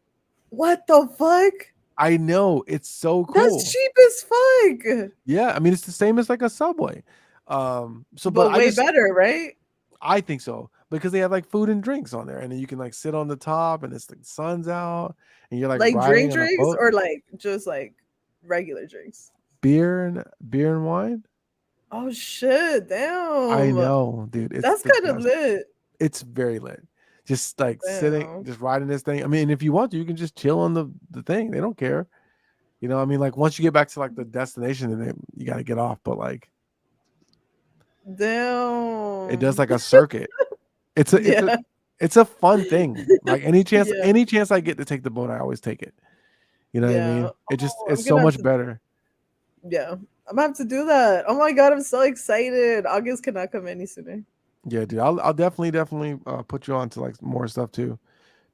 What the fuck? I know. It's so That's cool. cheap as fuck, Yeah. I mean, it's the same as like a subway. But but way better, right? I think so because they have like food and drinks on there. And then you can like sit on the top and it's like sun's out and you're like Like riding drink on a drinks boat. or like just like regular drinks. Beer and wine. Oh shit, I damn. know, dude. It's That's the kind of best. lit. It's very lit. Just like sitting, Damn. just riding this thing. I mean, if you want to, you can just chill on the thing. They don't care. You know, I mean, like once you get back to like the destination, then you got to get off. But like, it does Damn. like a circuit. It's a it's a Yeah. it's a fun thing. Like Yeah. any chance I get to take the boat, I always take it. You know what I Yeah. mean? Oh, It's I'm so gonna have much to, better. yeah. I'm gonna have to do that. Oh my god, I'm so excited. August cannot come any sooner. Yeah, dude. I'll definitely put you on to like more stuff too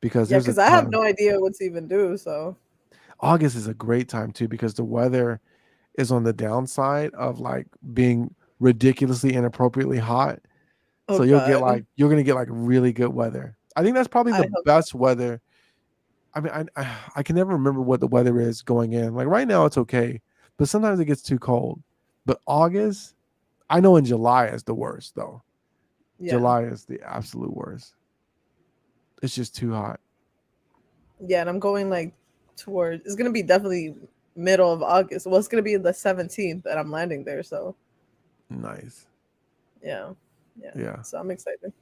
because Yeah, there's a because I have ton. no idea what to even do. So, August is a great time too because the weather is on the downside of like being ridiculously inappropriately hot. oh So god. you're gonna get like really good weather. I think that's probably I the hope so. best weather. I mean, I can never remember what the weather is going in. Like right now, it's okay, but sometimes it gets too cold. But August, I know in July is the worst though. Yeah. July is the absolute worst. It's just too hot. Yeah, and I'm going like towards, it's gonna be definitely middle of August. Well, it's gonna be the 17th that I'm landing there. So Nice. yeah. Yeah. Yeah. So I'm excited.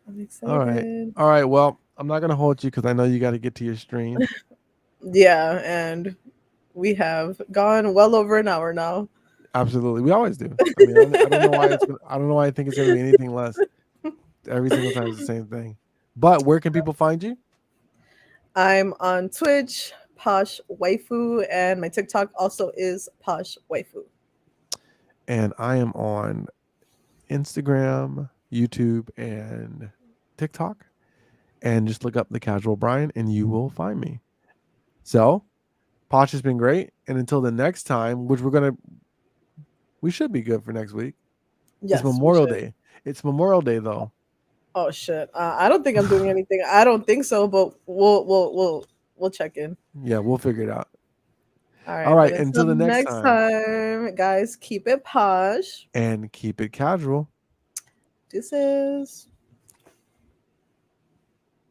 I'm All right. excited. All right. Well, I'm not gonna hold you because I know you got to get to your stream. Yeah, and we have gone well over an hour now. Absolutely. We always do. I mean, I don't know why I don't know why I think it's gonna be anything less. Every single time it's the same thing. But where can people find you? I'm on Twitch, Posh Waifu, and my TikTok also is Posh Waifu. And I am on Instagram, YouTube, and TikTok. And just look up the Casual Brian, and you will find me. So, Posh has been great. And until the next time, which we should be good for next week. It's Yes, we Memorial should. Day. It's Memorial Day though. Oh shit! I don't think I'm doing anything. I don't think so, but we'll check in. Yeah, we'll figure it out. All All right, but right, until until the next next time, time, guys, keep it posh. and keep it casual. This is.